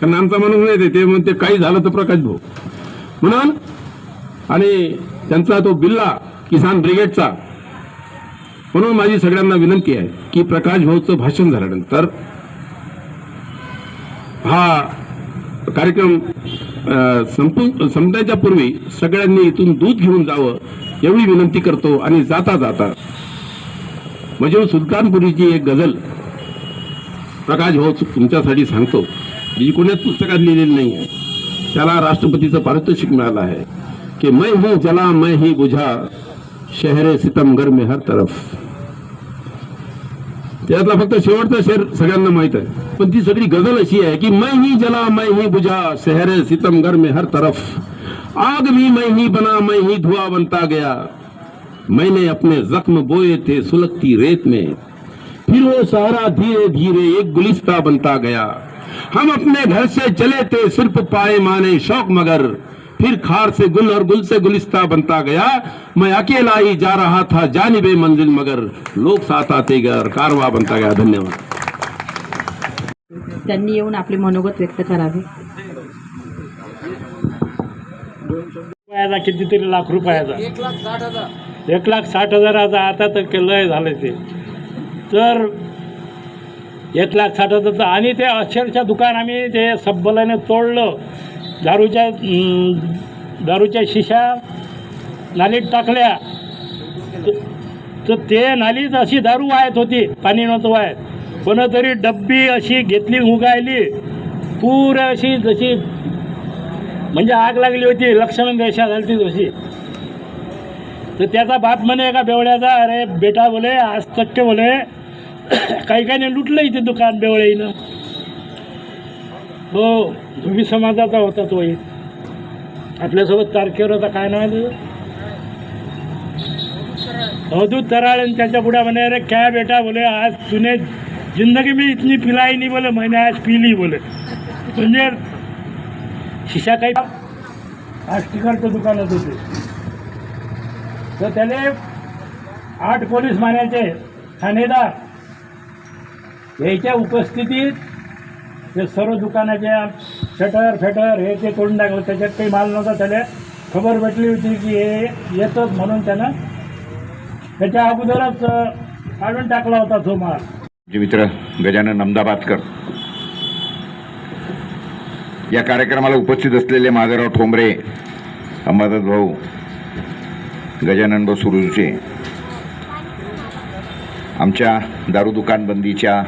कारण आमचा माणूस नाही ते म्हणते काही झालं तर प्रकाश भाऊ म्हणून. आणि त्यांचा तो बिल्ला किसान ब्रिगेडचा. म्हणून माझी सगळ्यांना विनंती आहे की प्रकाश भाऊचं भाषण झाल्यानंतर हा कार्यक्रम संपण्याच्या पूर्वी सगळ्यांनी इथून दूध घेऊन जावं एवढी विनंती करतो. आणि जाता जाता म्हणजे सुलतानपुरीची एक गझल प्रकाश भाऊ तुमच्यासाठी सांगतो, जी कोण्याच पुस्तकात लिहिलेली नाही आहे. त्याला राष्ट्रपतीचं पारितोषिक मिळालं आहे की मैं हूं जला मैं ही बुझा, शहरे सितमगर में हर तरफ. त्यातला फक्त शेवटचा शेर सगळ्यांना माहित आहे, पण ती सगळी गझल अशी आहे की मैं ही जला मैं ही बुझा, शहरे सितमगर में हर तरफ, आग भी मैं ही बना मैं ही धुआं बनता गया, मैंने अपने जख्म बोए थे सुलगती रेत में, फिर वो सारा धीरे धीरे एक गुलिस्ता बनता गया। हम अपने घर से चले थे सिर्फ पाए माने शौक मगर, फिर खार से गुल और गुल से गुलिस्ता बनता गया। मैं अकेला ही जा रहा था जानिबे मंजिल मगर, लोग साथ आते गए और कारवा बनता गया। धन्यवाद। त्यांनी येऊन आपले मनोगत व्यक्त करावे. कितीतरी लाख रुपयाचा 1,60,000 आता तर लय झालं ते. तर 1,60,000 आणि ते अक्षरशः दुकान आम्ही ते सब्बलाने तोडलं. दारूच्या शिशा नालीत टाकल्या. तर ते नालीत अशी दारू वाहत होती, पाणी नव्हतं वाहत. पण तरी डब्बी अशी घेतली उगायली पुरे अशी जशी म्हणजे आग लागली होती, लक्ष्मण रेषा झाली ती तशी. तर त्याचा बाप म्हणे एका बेवड्याचा, अरे बेटा बोले आज तक के बोले काही लुटलं इथे दुकान बेवळेनं. हो धुबी समाजाचा होता तो एक, आपल्यासोबत तारखेवर होता. काय नाव आहे तुझं? अवधूत तराळ. आणि त्याच्या पुढे म्हणे अरे क्या बेटा बोले आज तूने जिंदगी में इतनी पिलाई नहीं बोले, मैंने आज पी ली बोले. म्हणजे शिशा काही आज तिकडचं दुकानात होते. तर त्याने 8 पोलीस मान्याचे ठाणेदार याच्या उपस्थितीत ते सर्व दुकानाच्या शटर फेटर हे ते तोडून टाकलं. त्याच्यात काही माल नव्हता. त्याला खबर भेटली होती की हे येतच म्हणून त्यानं त्याच्या अगोदरच काढून टाकला होता तो माल. मित्र गजानन अहमदाबादकर, या कार्यक्रमाला उपस्थित असलेले माधवराव ठोंबरे, अंबादास भाऊ, गजानन भाऊ सुरूचे, आमच्या दारू दुकान बंदीच्या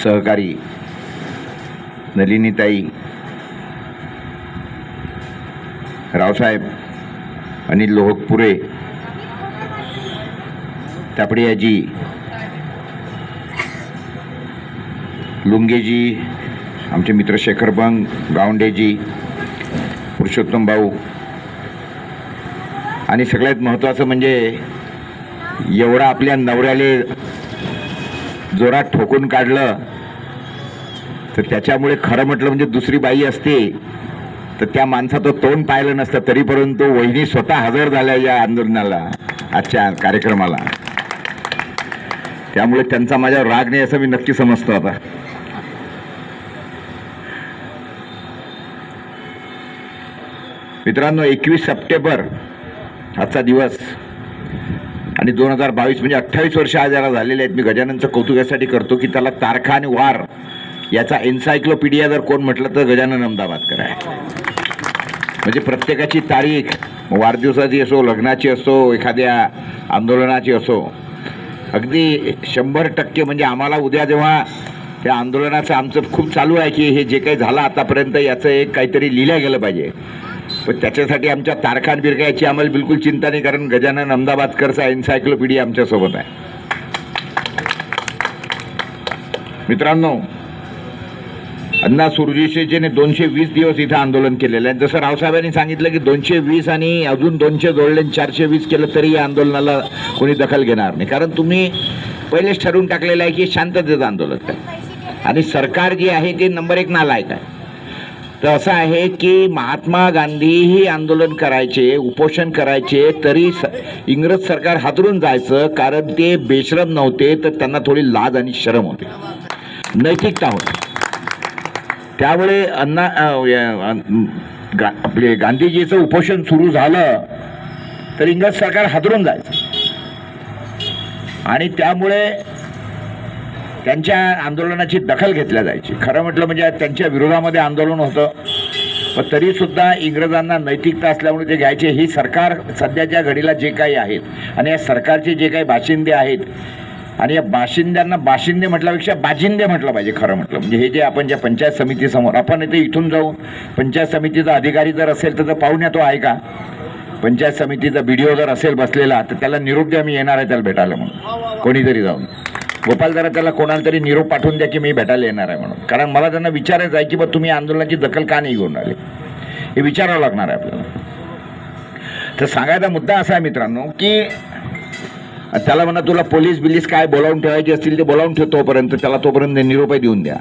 सहकारी नलिनीताई, रावसाहेब, अनिल लोहकपुरे, तापडियाजी, लुंगेजी, आमचे मित्र शेखर बंग, गावंडेजी, पुरुषोत्तम भाऊ, आणि सगळ्यात महत्त्वाचं म्हणजे एवढा आपल्या नवऱ्याले जोरात ठोकून काढलं, तर त्याच्यामुळे खरं म्हटलं म्हणजे दुसरी बाई असते तर त्या माणसाचं तोंड पाहिलं नसतं. तरी परंतु वहिनी स्वतः हजर झाल्या या आंदोलनाला, आजच्या कार्यक्रमाला. त्यामुळे त्यांचा माझ्यावर राग नाही असं मी नक्की समजतो. आता मित्रांनो, 21 सप्टेंबर आजचा दिवस आणि 2022 म्हणजे 28 वर्ष आज याला झालेले आहेत. मी गजाननचं कौतुक यासाठी करतो की त्याला तारखा आणि वार याचा एन्सायक्लोपीडिया जर कोण म्हटलं तर गजानन अहमदाबादकर आहे. म्हणजे प्रत्येकाची तारीख, वाढदिवसाची असो, लग्नाची असो, एखाद्या आंदोलनाची असो, अगदी 100% म्हणजे आम्हाला उद्या जेव्हा त्या आंदोलनाचं आमचं खूप चालू आहे की हे जे काही झालं आतापर्यंत याचं एक काहीतरी लिहिलं गेलं पाहिजे. पण त्याच्यासाठी आमच्या तारखा बिरखा याची आम्हाला बिलकुल चिंता नाही, कारण गजानन अहमदाबादकरचा एन्सायक्लोपीडिया आमच्यासोबत आहे. मित्रांनो, अण्णा सुरजीशेने 220 दिवस इथं आंदोलन केलेलं आहे. जसं रावसाहेबांनी सांगितलं की 220 आणि अजून 200 जोडले 420 केलं तरी या आंदोलनाला कोणी दखल घेणार नाही, कारण तुम्ही पहिलेच ठरवून टाकलेलं आहे की शांततेचं आंदोलन करा. आणि सरकार जे आहे ते नंबर 1 नालायक आहे. तर असं आहे की महात्मा गांधीही आंदोलन करायचे, उपोषण करायचे, तरी इंग्रज सरकार हादरून जायचं, कारण ते बेशरम नव्हते, तर त्यांना थोडी लाज आणि शरम होती, नैतिकता होती. त्यामुळे आपले गांधीजीचं उपोषण सुरू झालं तर इंग्रज सरकार हादरून जायचं आणि त्यामुळे त्यांच्या आंदोलनाची दखल घेतल्या जायची. खरं म्हटलं म्हणजे त्यांच्या विरोधामध्ये आंदोलन होतं, पण तरीसुद्धा इंग्रजांना नैतिकता असल्यामुळे ते घ्यायचे. ही सरकार सध्याच्या घडीला जे काही आहेत आणि या सरकारचे जे काही बाशिंदे आहेत, आणि या बाशिंद्यांना बाशिंदे म्हटल्यापेक्षा बाजिंदे म्हटलं पाहिजे. खरं म्हटलं म्हणजे हे जे आपण ज्या पंचायत समितीसमोर आपण इथे इथून जाऊन पंचायत समितीचा अधिकारी जर असेल तर पाहून तो आहे का, पंचायत समितीचा BDO जर असेल बसलेला तर त्याला निरोप द्या, मी येणार आहे त्याला भेटायला म्हणून. कोणीतरी जाऊन गोपाल जरा त्याला कोणाला तरी निरोप पाठवून द्या की मी भेटायला येणार आहे म्हणून. कारण मला त्यांना विचारायचं आहे की बा तुम्ही आंदोलनाची दखल का नाही घेऊन आले, हे विचारावं लागणार आहे आपल्याला. तर सांगायचा मुद्दा असा आहे मित्रांनो की त्याला म्हणा तुला पोलीस बिलीस काय बोलावून ठेवायचे असतील ते बोलावून ठेव, तोपर्यंत त्याला तोपर्यंत निरोप देऊन द्या.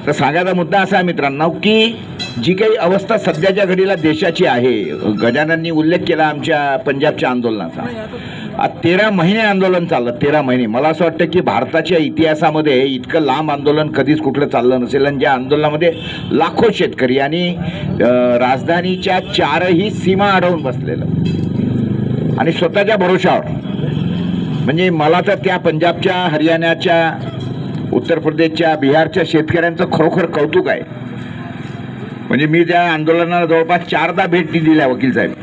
तर सांगायचा मुद्दा असा आहे मित्रांनो, की जी काही अवस्था सध्याच्या घडीला देशाची आहे, गजानननी उल्लेख केला आमच्या पंजाबच्या आंदोलनाचा. 13 महिने आंदोलन चाललं, 13 महिने. मला असं वाटतं की भारताच्या इतिहासामध्ये इतकं लांब आंदोलन कधीच कुठलं चाललं नसेल. आणि ज्या आंदोलनामध्ये लाखो शेतकरी आणि राजधानीच्या 4ही सीमा अडवून बसलेलं आणि स्वतःच्या भरोशावर, म्हणजे मला तर त्या पंजाबच्या, हरियाणाच्या, उत्तर प्रदेशच्या, बिहारच्या शेतकऱ्यांचं खरोखर कौतुक आहे. म्हणजे मी त्या आंदोलनाला जवळपास 4दा भेटी दिल्या वकील साहेब,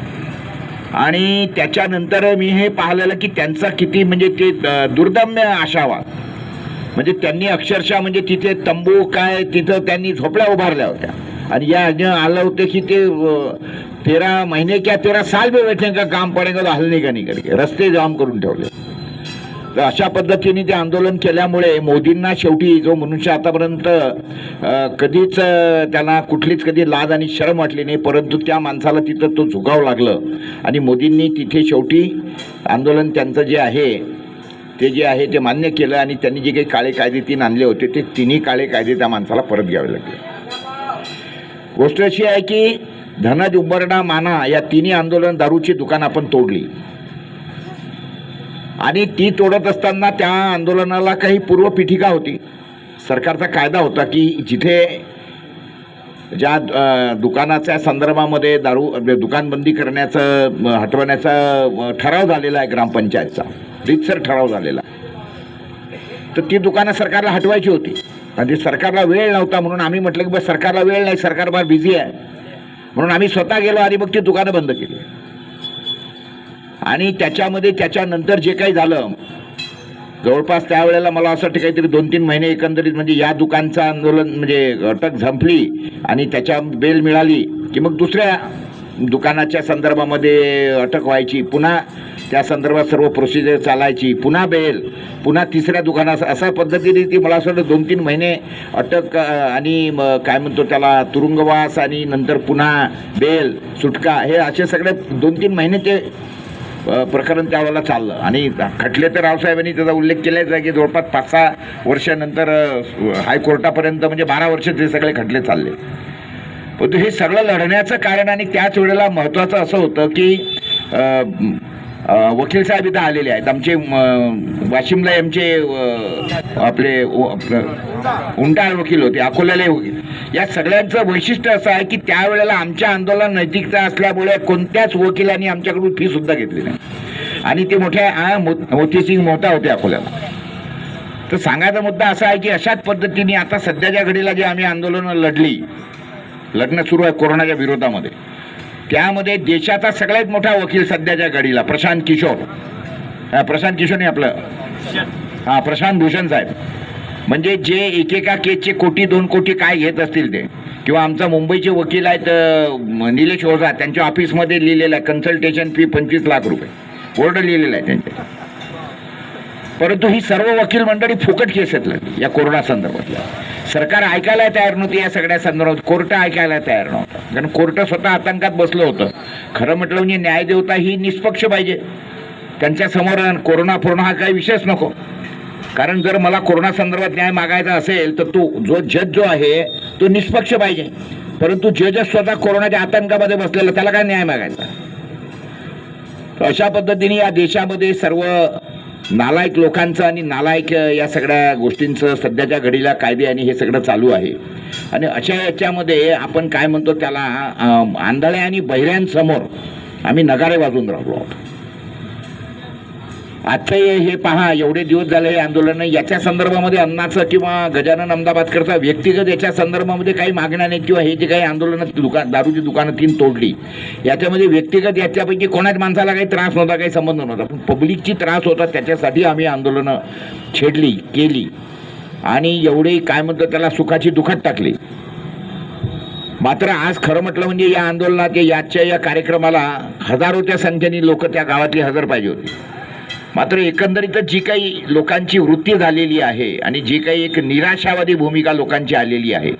आणि त्याच्यानंतर मी हे पाहिलेलं की त्यांचा किती म्हणजे ते दुर्दम्य आशावाद. म्हणजे त्यांनी अक्षरशः म्हणजे तिथे तंबू काय तिथं त्यांनी झोपड्या उभारल्या होत्या. आणि या आलं होतं की ते 13 महिने क्या 13 साल भी बैठने का काम पडेगा तो हलने का नहीं करके, रस्ते जाम करून ठेवले. तर अशा पद्धतीने ते आंदोलन केल्यामुळे मोदींना शेवटी, जो मनुष्य आतापर्यंत कधीच त्याला कुठलीच कधी लाज आणि शरम वाटली नाही, परंतु त्या माणसाला तिथं तो झुकावं लागलं. आणि मोदींनी तिथे शेवटी आंदोलन त्यांचं जे आहे ते मान्य केलं. आणि त्यांनी जे काही काळे कायदे आणले होते ते तिन्ही काळे कायदे त्या माणसाला परत घ्यावे लागले. गोष्ट अशी आहे की धनज, उंबरडा, माना या तिन्ही आंदोलन दारूची दुकान आपण तोडली. आणि ती तोडत असताना त्या आंदोलनाला काही पूर्वपीठिका होती. सरकारचा कायदा होता की जिथे ज्या दुकानाच्या संदर्भामध्ये दारू दुकानबंदी करण्याचं, हटवण्याचा ठराव झालेला आहे ग्रामपंचायतचा, रीतसर ठराव झालेला, तर ती दुकानं सरकारला हटवायची होती. आणि सरकारला वेळ नव्हता म्हणून आम्ही म्हटलं की बस सरकारला वेळ नाही, सरकार फार बिझी आहे, म्हणून आम्ही स्वतः गेलो आणि मग ती दुकानं बंद केली. आणि त्याच्यानंतर जे काही झालं, जवळपास त्यावेळेला मला असं वाटतं काहीतरी 2-3 महिने एकंदरीत म्हणजे या दुकानचं आंदोलन म्हणजे अटक झंपली आणि त्याच्या बेल मिळाली की मग दुसऱ्या दुकानाच्या संदर्भामध्ये अटक व्हायची, पुन्हा त्या संदर्भात सर्व प्रोसिजर चालायची, पुन्हा बेल, पुन्हा तिसऱ्या दुकानात, अशा पद्धतीने ती मला असं वाटतं 2-3 महिने अटक आणि काय म्हणतो त्याला तुरुंगवास आणि नंतर पुन्हा बेल, सुटका, हे असे सगळे 2-3 महिने ते प्रकरण त्यावेळेला चाललं. आणि खटले तर रावसाहेबांनी त्याचा उल्लेख केलाच आहे की जवळपास 5-6 वर्षानंतर हायकोर्टापर्यंत म्हणजे 12 वर्ष ते सगळे खटले चालले. परंतु हे सगळं लढण्याचं कारण आणि त्याच वेळेला महत्त्वाचं असं होतं की वकील साहेब इथं आलेले आहेत. आमचे वाशिमला आमचे आपले उंटाळ वकील होते, अकोल्याला वकील. या सगळ्यांचं वैशिष्ट्य असं आहे की त्यावेळेला आमच्या आंदोलन नैतिकता असल्यामुळे कोणत्याच वकिलांनी आमच्याकडून फी सुद्धा घेतली नाही. आणि ते मोठ्या मोतीसिंग मोहता होते अकोल्याला. तर सांगायचा मुद्दा असा आहे की अशाच पद्धतीने आता सध्याच्या घडीला जे आम्ही आंदोलनं लढणं सुरू आहे कोरोनाच्या विरोधामध्ये, त्यामध्ये देशाचा सगळ्यात मोठा वकील सध्याच्या घडीला प्रशांत किशोर नाही आपलं प्रशांत भूषण साहेब, म्हणजे जे एकेका केसचे 1-2 कोटी काय घेत असतील ते, किंवा आमचा मुंबईचे वकील आहेत निलेश ओझा, त्यांच्या ऑफिसमध्ये लिहिलेलं आहे कन्सल्टेशन फी 25 लाख रुपये, बोर्ड लिहिलेला आहे त्यांच्या. परंतु ही सर्व वकील मंडळी फुकट केस लागली या कोरोना संदर्भातल्या. सरकार ऐकायला तयार नव्हती या सगळ्या संदर्भात, कोर्ट ऐकायला तयार नव्हता, कारण कोर्ट स्वतः आतंकात बसलं होतं. खरं म्हटलं म्हणजे न्यायदेवता ही निष्पक्ष पाहिजे, त्यांच्या समोर कोरोना हा काही विषयच नको. कारण जर मला कोरोना संदर्भात न्याय मागायचा असेल तर तो जज आहे तो निष्पक्ष पाहिजे. परंतु जज स्वतः कोरोनाच्या आतंकामध्ये बसलेला, त्याला काय न्याय मागायचा. अशा पद्धतीने या देशामध्ये सर्व नालायक लोकांचं आणि नालायक या सगळ्या गोष्टींचं सध्याच्या घडीला कायदे आणि हे सगळं चालू आहे. आणि अशा याच्यामध्ये आपण काय म्हणतो त्याला आंधळ्या आणि बहिऱ्यांसमोर आम्ही नगारे वाजवून राहिलो आहोत. आजचं हे पहा, एवढे दिवस झाले हे आंदोलन, याच्या संदर्भामध्ये अन्नाचं किंवा गजानन अहमदाबादकरचा व्यक्तिगत याच्या संदर्भामध्ये काही मागण्या नाहीत, किंवा हे जे काही आंदोलनात दारूची दुकानं 3 तोडली याच्यामध्ये व्यक्तिगत याच्यापैकी कोणाच माणसाला काही त्रास नव्हता, काही संबंध नव्हता, पण पब्लिकची त्रास होता, त्याच्यासाठी आम्ही आंदोलनं केली आणि एवढे काय म्हणतो त्याला सुखाची दुखात टाकली. मात्र आज खरं म्हटलं म्हणजे या आंदोलनात या कार्यक्रमाला हजारोच्या संख्येने लोक त्या गावातली हजर पाहिजे होती. मात्र एकंदरीतच जी काही लोकांची वृत्ती झालेली आहे आणि जी काही एक निराशावादी भूमिका लोकांची आलेली आहे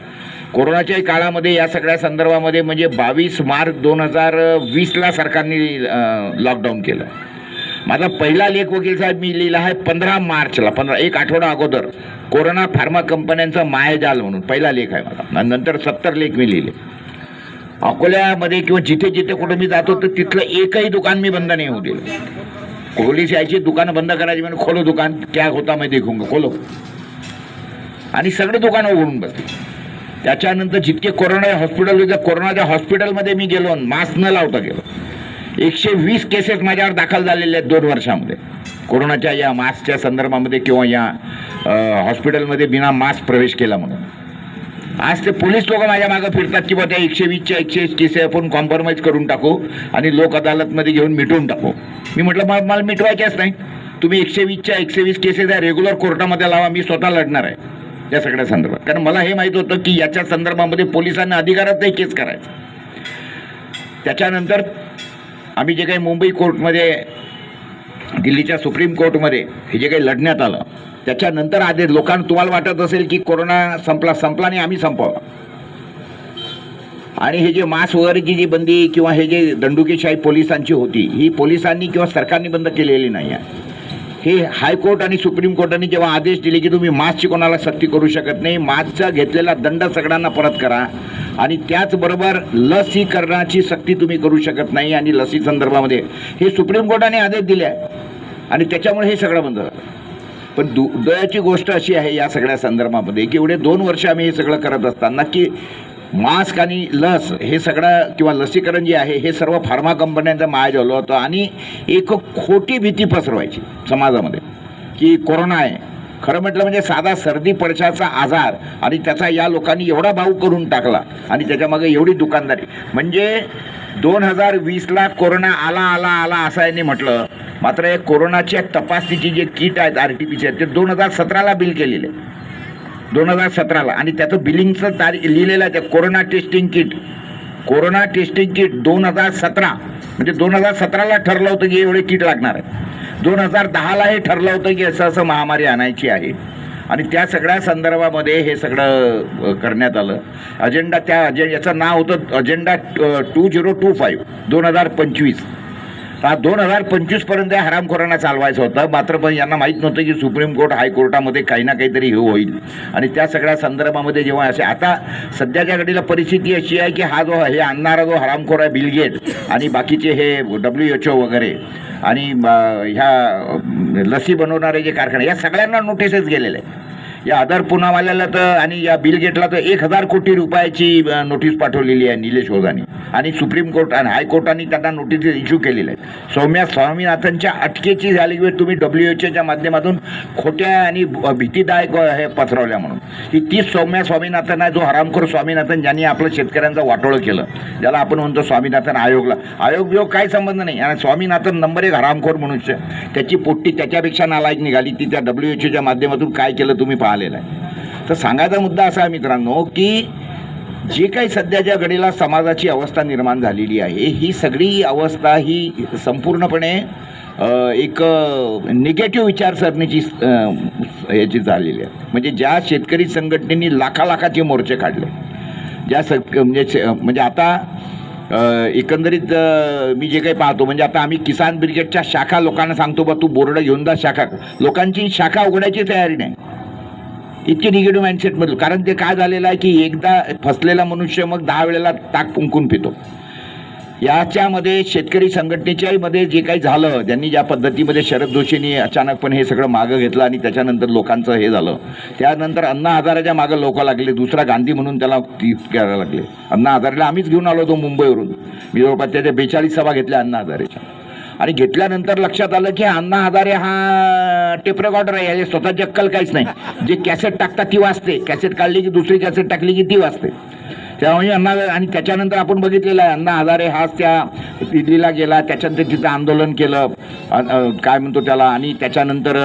कोरोनाच्या काळामध्ये, या सगळ्या संदर्भामध्ये म्हणजे 22 मार्च 2020ला सरकारने लॉकडाऊन केलं. माझा पहिला लेख वकील साहेब मी लिहिला आहे 15 मार्चला, एक आठवडा अगोदर, कोरोना फार्मा कंपन्यांचा मायाजाल म्हणून पहिला लेख आहे माझा. नंतर 70 लेख मी लिहिले. अकोल्यामध्ये किंवा जिथे जिथे कुठे मी जातो तर तिथलं एकही दुकान मी बंद नाही होऊ दिलं. पोलीस यायची, दुकानं बंद करायची, म्हणजे खोलो दुकान, क्या होता मैं देखूंगा, खोलो. आणि सगळे दुकानं उघडून बसले. त्याच्यानंतर जितके कोरोना हॉस्पिटल होते, कोरोनाच्या हॉस्पिटलमध्ये मी गेलो, मास्क न लावता गेलो. 120 केसेस माझ्यावर दाखल झालेले आहेत 2 वर्षामध्ये, कोरोनाच्या या मास्कच्या संदर्भामध्ये किंवा या हॉस्पिटलमध्ये बिना मास्क प्रवेश केला म्हणून. आज ते पोलीस लोक माझ्या मागे फिरतात की बा त्या 120च्या 120 केसेस आपण कॉम्प्रोमाइज करून टाकू आणि लोक अदालतमध्ये घेऊन मिटवून टाकू. मी म्हटलं मला मिटवायच्याच नाही, तुम्ही 120च्या 120 केसेस आहे रेग्युलर कोर्टामध्ये लावा, मी स्वतः लढणार आहे या सगळ्या संदर्भात. कारण मला हे माहीत होतं की याच्या संदर्भामध्ये पोलिसांना अधिकारच नाही केस करायचं. त्याच्यानंतर आम्ही जे काही मुंबई कोर्टमध्ये, दिल्लीच्या सुप्रीम कोर्टमध्ये हे जे काही लढण्यात आलं, त्याच्यानंतर आधी लोकांना, तुम्हाला वाटत असेल की कोरोना संपला आणि आम्ही संपवला, आणि हे जे मास्क वगैरेची जी बंदी किंवा हे जे दंडुकेशाही पोलिसांची होती, ही पोलिसांनी किंवा सरकारने बंद केलेली नाही आहे. हे हायकोर्ट आणि सुप्रीम कोर्टाने जेव्हा आदेश दिले की तुम्ही मास्कची कोणाला सक्ती करू शकत नाही, मास्कचा घेतलेला दंड सगळ्यांना परत करा, आणि त्याचबरोबर लसीकरणाची सक्ती तुम्ही करू शकत नाही, आणि लसी संदर्भामध्ये हे सुप्रीम कोर्टाने आदेश दिले आहे, आणि त्याच्यामुळे हे सगळं बंद झालं. पण दुर्दैवाची गोष्ट अशी आहे या सगळ्या संदर्भामध्ये की एवढे 2 वर्ष आम्ही हे सगळं करत असताना की मास्क आणि लस हे सगळं किंवा लसीकरण जे आहे हे सर्व फार्मा कंपन्यांचा मायाजाल होतं, आणि एक खोटी भीती पसरवायची समाजामध्ये की कोरोना आहे. खरं म्हटलं म्हणजे साधा सर्दी पडशाचा आजार, आणि त्याचा या लोकांनी एवढा भाव करून टाकला, आणि त्याच्यामागे एवढी दुकानदारी. म्हणजे 2020ला कोरोना आला असं यांनी म्हटलं, मात्र या कोरोनाच्या तपासणीची जे किट आहेत RT-PCR ते 2017ला बिल केलेले, 2017ला, आणि त्याचं बिलिंगचं तारीख लिहिलेलं आहे. त्या कोरोना टेस्टिंग किट 2017, म्हणजे 2017ला ठरलं होतं की एवढे किट लागणार आहे. 2010ला हे ठरलं होतं की असं महामारी आणायची आहे, आणि त्या सगळ्या संदर्भामध्ये हे सगळं करण्यात आलं. याचं नाव होतं अजेंडा 2025 2025. 2025पर्यंत हरामखोरांना चालवायचं होतं, मात्र पण यांना माहीत नव्हतं की सुप्रीम कोर्ट हायकोर्टामध्ये काही ना काहीतरी हे होईल, आणि त्या सगळ्या संदर्भामध्ये जेव्हा असे आता सध्याच्या घडीला परिस्थिती अशी आहे की हे आणणारा जो हरामखोर आहे बिल गेट्स आणि बाकीचे हे WHO वगैरे आणि ह्या लसी बनवणारे जे कारखाने, या सगळ्यांना नोटीसच गेलेले आहे. या अदर पुनावाल्याला तर आणि या बिल गेटला तर 1000 कोटी रुपयाची नोटीस पाठवलेली आहे निलेश ओझांनी, आणि सुप्रीम कोर्ट आणि हायकोर्टाने त्यांना नोटीस इश्यू केलेल्या आहेत. सौम्या स्वामीनाथनच्या अटकेची झाली वेळ तुम्ही WHOच्या माध्यमातून खोट्या आणि भीतीदायक हे पसरवल्या म्हणून. ही तीच सौम्या स्वामीनाथन आहे, जो हरामखोर स्वामीनाथन ज्यांनी आपलं शेतकऱ्यांचं वाटोळं केलं, ज्याला आपण म्हणतो स्वामीनाथन आयोग बियोग काही संबंध नाही. आणि स्वामीनाथन नंबर 1 हरामखोर मनुष्य, त्याची पोट्टी त्याच्यापेक्षा नालायक निघाली. ती त्या WHOच्या माध्यमातून काय केलं तुम्ही पाहिलेलं आहे. तर सांगायचा मुद्दा असा आहे मित्रांनो की जे काही सध्याच्या घडीला समाजाची अवस्था निर्माण झालेली आहे, ही सगळी अवस्था ही संपूर्णपणे एक निगेटिव्ह विचारसरणीची याची झालेली आहे. म्हणजे ज्या शेतकरी संघटनेनी लाखाचे मोर्चे काढले, म्हणजे आता एकंदरीत मी जे काही पाहतो, म्हणजे आता आम्ही किसान ब्रिगेडच्या शाखा लोकांना सांगतो बा तू बोर्ड घेऊन जा शाखा, लोकांची शाखा उघडायची तयारी नाही, इतकी निगेटिव्ह माइंडसेटमधलं. कारण ते काय झालेलं आहे की एकदा फसलेला मनुष्य मग 10 वेळेला ताक पुंकून पितो. याच्यामध्ये शेतकरी संघटनेच्याही मध्ये जे काही झालं, त्यांनी ज्या पद्धतीमध्ये शरद जोशींनी अचानकपणे हे सगळं मागं घेतलं आणि त्याच्यानंतर लोकांचं हे झालं, त्यानंतर अण्णा हजारेच्या मागं लोक लागले, दुसरा गांधी म्हणून त्याला करायला लागले. अण्णा हजारेला आम्हीच घेऊन आलो होतो मुंबईवरून, मी जवळपास त्याच्या 42 सभा घेतल्या अण्णा हजारेच्या, आणि घेतल्यानंतर लक्षात आलं की अण्णा हजारे हा टेप रेकॉर्डर आहे, याची स्वतःची अक्कल काहीच नाही. जे कॅसेट टाकतात ती वाजते, कॅसेट काढली की दुसरी कॅसेट टाकली की ती वाजते. त्यामुळे आणि त्याच्यानंतर आपण बघितलेलं आहे अण्णा हजारे हाच त्या दिल्लीला गेला, त्याच्यानंतर तिथं आंदोलन केलं, काय म्हणतो त्याला, आणि त्याच्यानंतर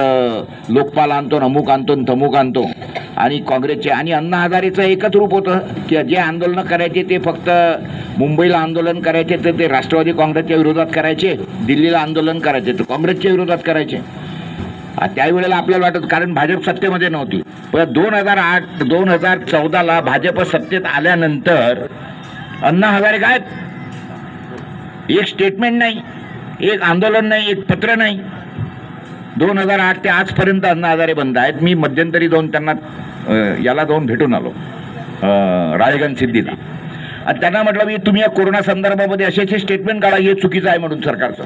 लोकपाल आणतो, अमुक आणतो, थमुक आणतो, आणि काँग्रेसचे. आणि अण्णा हजारेचं एकच रूप होतं की जे आंदोलनं करायचे ते फक्त मुंबईला आंदोलन करायचे तर ते राष्ट्रवादी काँग्रेसच्या विरोधात करायचे, दिल्लीला आंदोलन करायचे तर काँग्रेसच्या विरोधात करायचे. त्यावेळेला आपल्याला वाटत, कारण भाजप सत्तेमध्ये नव्हती. पण 2014ला भाजप सत्तेत आल्यानंतर अण्णा हजारे काय एक स्टेटमेंट नाही, एक आंदोलन नाही, एक पत्र नाही. 2008 ते आजपर्यंत अण्णा हजारे बंद आहेत. मी मध्यंतरी त्यांना याला भेटून आलो, राळेगण सिद्धीला, आणि त्यांना म्हटलं मी तुम्ही या कोरोना संदर्भामध्ये असे स्टेटमेंट काढा, हे चुकीचं आहे म्हणून सरकारचं.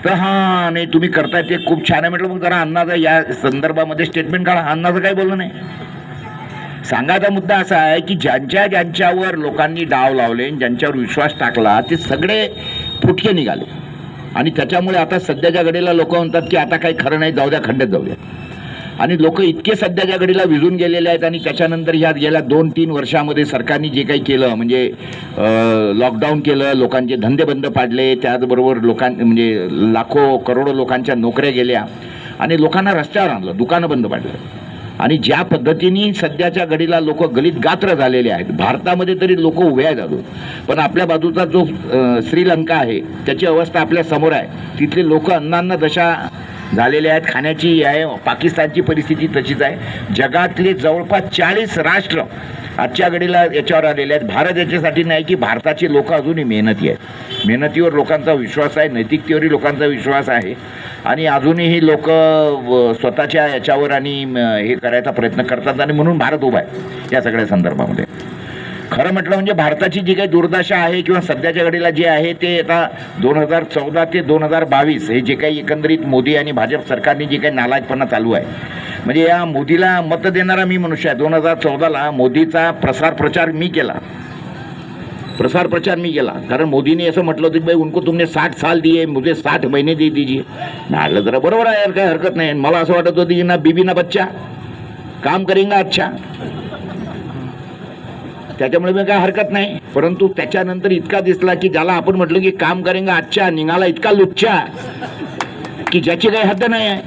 तर हां नाही तुम्ही करताय ते खूप छान आहे. म्हटलं मग जरा अण्णाचं या संदर्भामध्ये स्टेटमेंट काढा. अण्णाचं काही बोलणं नाही. सांगायचा मुद्दा असा आहे की ज्यांच्यावर लोकांनी डाव लावले, ज्यांच्यावर विश्वास टाकला, ते सगळे फुटके निघाले. आणि त्याच्यामुळे आता सध्याच्या घडीला लोक म्हणतात की आता काही खरं नाही, जाऊ द्या, खड्ड्यात जाऊ द्या. आणि लोक इतके सध्याच्या घडीला विझून गेलेले आहेत. आणि त्याच्यानंतर ह्या गेल्या 2-3 वर्षामध्ये सरकारने जे काही केलं, म्हणजे लॉकडाऊन केलं, लोकांचे धंदे बंद पाडले, त्याचबरोबर म्हणजे लाखो करोडो लोकांच्या नोकऱ्या गेल्या आणि लोकांना रस्त्यावर आणलं, दुकानं बंद पाडलं. आणि ज्या पद्धतीने सध्याच्या घडीला लोक गलित गात्र झालेले आहेत, भारतामध्ये तरी लोक उभे आहेत अजून, पण आपल्या बाजूचा जो श्रीलंका आहे त्याची अवस्था आपल्या समोर आहे. तिथले लोक अन्नांना दशा झालेले आहेत, खाण्याची आहे. पाकिस्तानची परिस्थिती तशीच आहे. जगातले जवळपास 40 राष्ट्र आजच्या घडीला याच्यावर आलेले आहेत. भारत याच्यासाठी नाही की भारताची लोक अजूनही मेहनती आहेत, मेहनतीवर लोकांचा विश्वास आहे, नैतिकतेवरही लोकांचा विश्वास आहे. आणि अजूनही लोक स्वतःच्या याच्यावर आणि हे करायचा प्रयत्न करतात. आणि म्हणून भारत उभा आहे या सगळ्या संदर्भामध्ये. खरं म्हटलं म्हणजे भारताची जी काही दुर्दशा आहे किंवा सध्याच्या घडीला जे आहे ते आता 2014 ते 2022 हे जे काही एकंदरीत मोदी आणि भाजप सरकारने जे काही नालायकपणा चालू आहे, म्हणजे या मोदीला मत देणारा मी मनुष्य आहे. 2014ला मोदीचा प्रचार मी केला. कारण मोदीने असं म्हटलं होतं की भाई उनको तुमने 60 साल दिए, मुझे 60 महीने दे दीजिए. म्हटलं जरा बरोबर आहे यार, काही हरकत नाही. मला असं वाटत होतं की ना बीबी ना बच्चा काम करेंगा अच्छा, त्याच्यामुळे मी काय हरकत नाही. परंतु त्याच्यानंतर इतका दिसला की ज्याला आपण म्हटलं की काम करेंगा अच्छा, निघाला इतका लुच्चा की ज्याची काही हद्द नाही आहे.